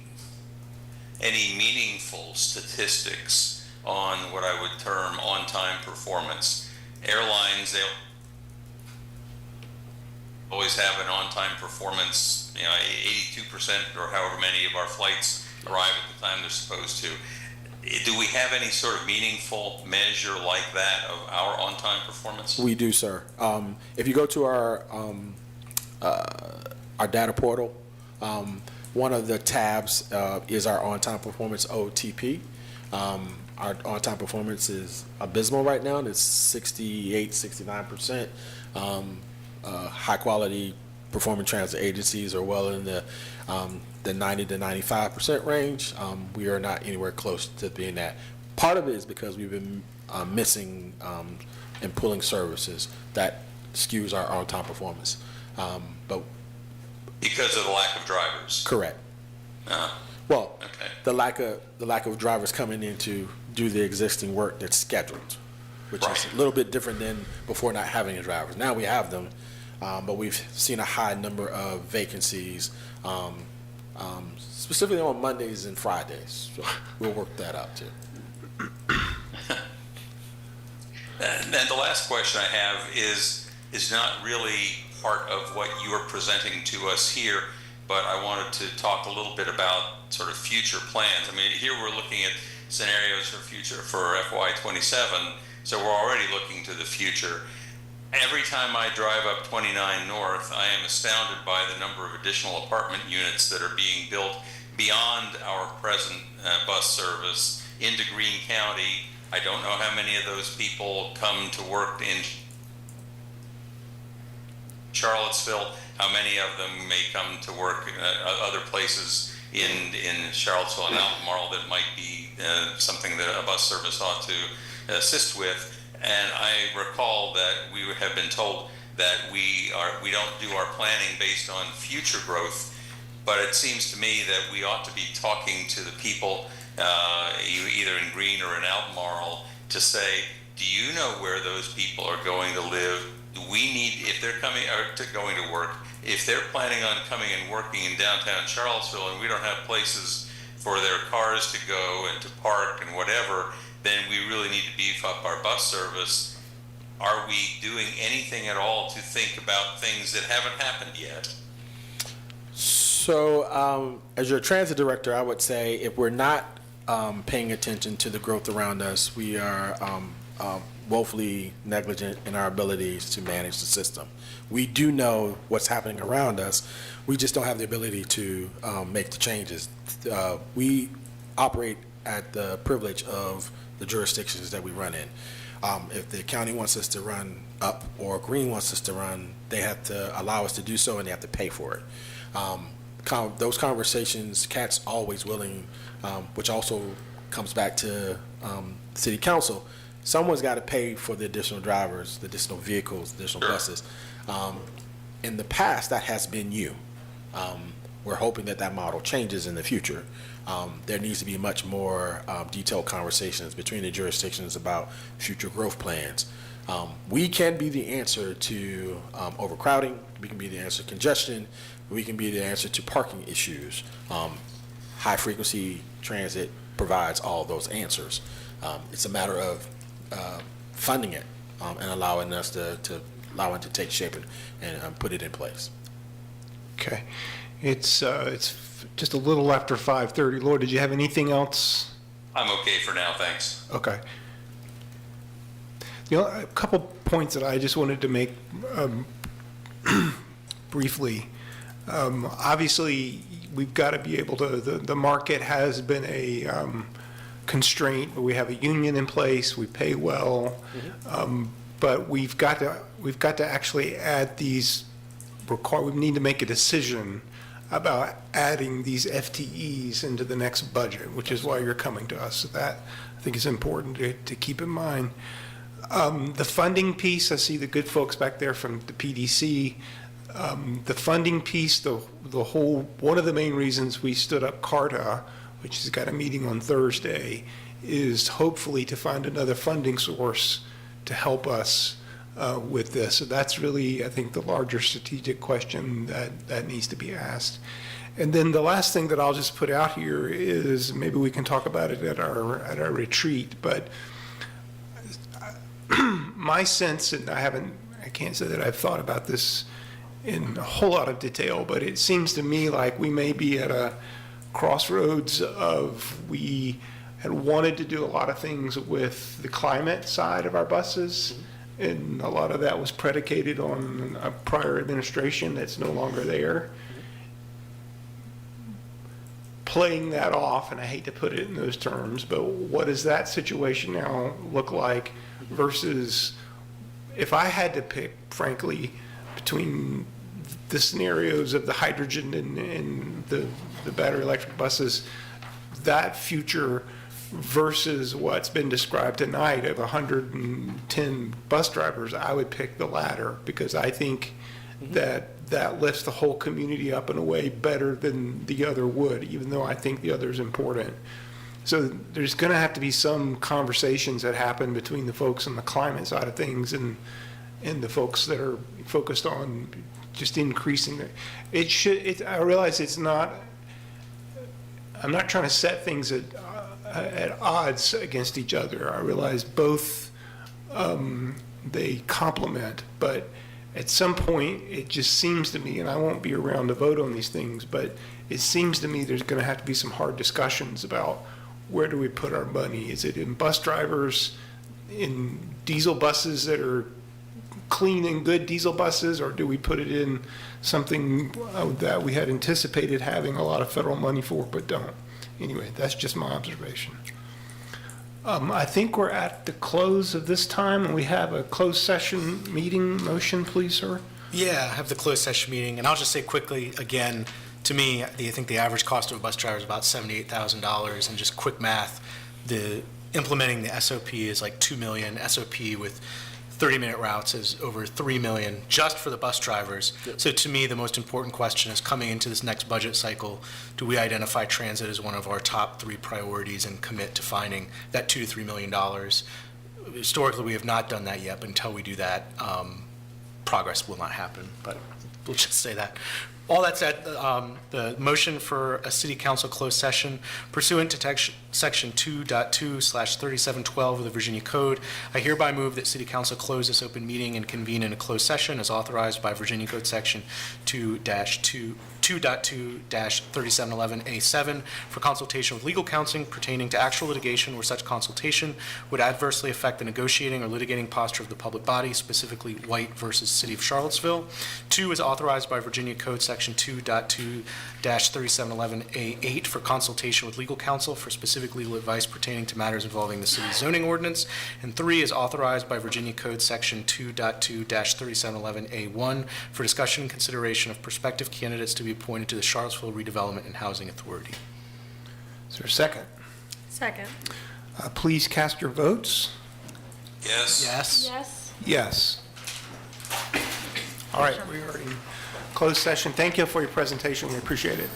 meaningful statistics on what I would term on-time performance? Airlines, they'll always have an on-time performance, 82% or however many of our flights arrive at the time they're supposed to. Do we have any sort of meaningful measure like that of our on-time performance? We do, sir. If you go to our data portal, one of the tabs is our on-time performance, OTP. Our on-time performance is abysmal right now. It's 68, 69%. High-quality performing transit agencies are well in the 90 to 95% range. We are not anywhere close to being that. Part of it is because we've been missing and pulling services that skews our on-time performance. But because of the lack of drivers? Correct. Well, okay. the lack of drivers coming in to do the existing work that's scheduled, which is a little bit different than before not having the drivers. Now we have them, but we've seen a high number of vacancies, specifically on Mondays and Fridays. So we'll work that out too. And then the last question I have is not really part of what you are presenting to us here, but I wanted to talk a little bit about sort of future plans. I mean, here we're looking at scenarios for FY27, So we're already looking to the future. Every time I drive up 29 North, I am astounded by the number of additional apartment units that are being built beyond our present bus service into Greene County. I don't know how many of those people come to work in Charlottesville, how many of them may come to work other places in Charlottesville and Albemarle that might be something that a bus service ought to assist with. And I recall that we have been told that we don't do our planning based on future growth, but it seems to me that we ought to be talking to the people either in Greene or in Albemarle to say, do you know where those people are going to live? Do we need, if they're coming or going to work, if they're planning on coming and working in downtown Charlottesville and we don't have places for their cars to go and to park and whatever, then we really need to beef up our bus service. Are we doing anything at all to think about things that haven't happened yet? So, as your transit director, I would say if we're not paying attention to the growth around us, we are woefully negligent in our abilities to manage the system. We do know what's happening around us. We just don't have the ability to make the changes. We operate at the privilege of the jurisdictions that we run in. If the county wants us to run up or Greene wants us to run, they have to allow us to do so and they have to pay for it. Those conversations, CAT's always willing, which also comes back to city council. Someone's got to pay for the additional drivers, the additional vehicles, the additional buses. In the past, that has been you. We're hoping that that model changes in the future. There needs to be much more detailed conversations between the jurisdictions about future growth plans. We can be the answer to overcrowding. We can be the answer to congestion. We can be the answer to parking issues. High-frequency transit provides all those answers. It's a matter of funding it and allowing us to allow it to take shape and put it in place. Okay. It's just a little after 5:30. Lord, did you have anything else? I'm okay for now, thanks. Okay. A couple points that I just wanted to make briefly. Obviously, we've got to be able to, the market has been a constraint. We have a union in place, we pay well, but we've got to actually add these, we need to make a decision about adding these FTEs into the next budget, which is why you're coming to us. So that, I think, is important to keep in mind. The funding piece, I see the good folks back there from the PDC. The funding piece, the whole, one of the main reasons we stood up CARTA, which has got a meeting on Thursday, is hopefully to find another funding source to help us with this. So that's really, I think, the larger strategic question that needs to be asked. And then the last thing that I'll just put out here is, maybe we can talk about it at our retreat, but my sense, and I can't say that I've thought about this in a whole lot of detail, but it seems to me like we may be at a crossroads of, we had wanted to do a lot of things with the climate side of our buses, and a lot of that was predicated on a prior administration that's no longer there. Playing that off, and I hate to put it in those terms, but what does that situation now look like versus, if I had to pick, frankly, between the scenarios of the hydrogen and the battery electric buses, that future versus what's been described tonight of 110 bus drivers, I would pick the latter, because I think that lifts the whole community up in a way better than the other would, even though I think the other is important. So there's going to have to be some conversations that happen between the folks on the climate side of things and the folks that are focused on just increasing it. I realize it's not, I'm not trying to set things at odds against each other. I realize both, they complement, but at some point, it just seems to me, and I won't be around to vote on these things, but it seems to me there's going to have to be some hard discussions about where do we put our money? Is it in bus drivers? in diesel buses that are clean and good diesel buses, or do we put it in something that we had anticipated having a lot of federal money for but don't? Anyway, that's just my observation. I think we're at the close of this time, and we have a closed session meeting motion, please, sir. Yeah, I have the closed session meeting, and I'll just say quickly, again, to me, I think the average cost of a bus driver is about $78,000, and just quick math, implementing the SOP is like $2 million, SOP with 30-minute routes is over $3 million just for the bus drivers. So to me, the most important question is, coming into this next budget cycle, do we identify transit as one of our top 3 priorities and commit to finding that $2 to $3 million? Historically, we have not done that yet, but until we do that, progress will not happen, but we'll just say that. All that said, the motion for a city council closed session pursuant to section 2.2/3712 of the Virginia Code, I hereby move that city council close this open meeting and convene in a closed session as authorized by Virginia Code section 2.2-3711A7 for consultation with legal counsel pertaining to actual litigation where such consultation would adversely affect the negotiating or litigating posture of the public body, specifically White versus City of Charlottesville. 2 is authorized by Virginia Code section 2.2-3711A8 for consultation with legal counsel for specific legal advice pertaining to matters involving the city's zoning ordinance. And 3 is authorized by Virginia Code section 2.2-3711A1 for discussion and consideration of prospective candidates to be appointed to the Charlottesville Redevelopment and Housing Authority. Is there a second? Second. Please cast your votes. Yes? Yes? Yes. Yes. All right, we are in closed session. Thank you for your presentation. We appreciate it.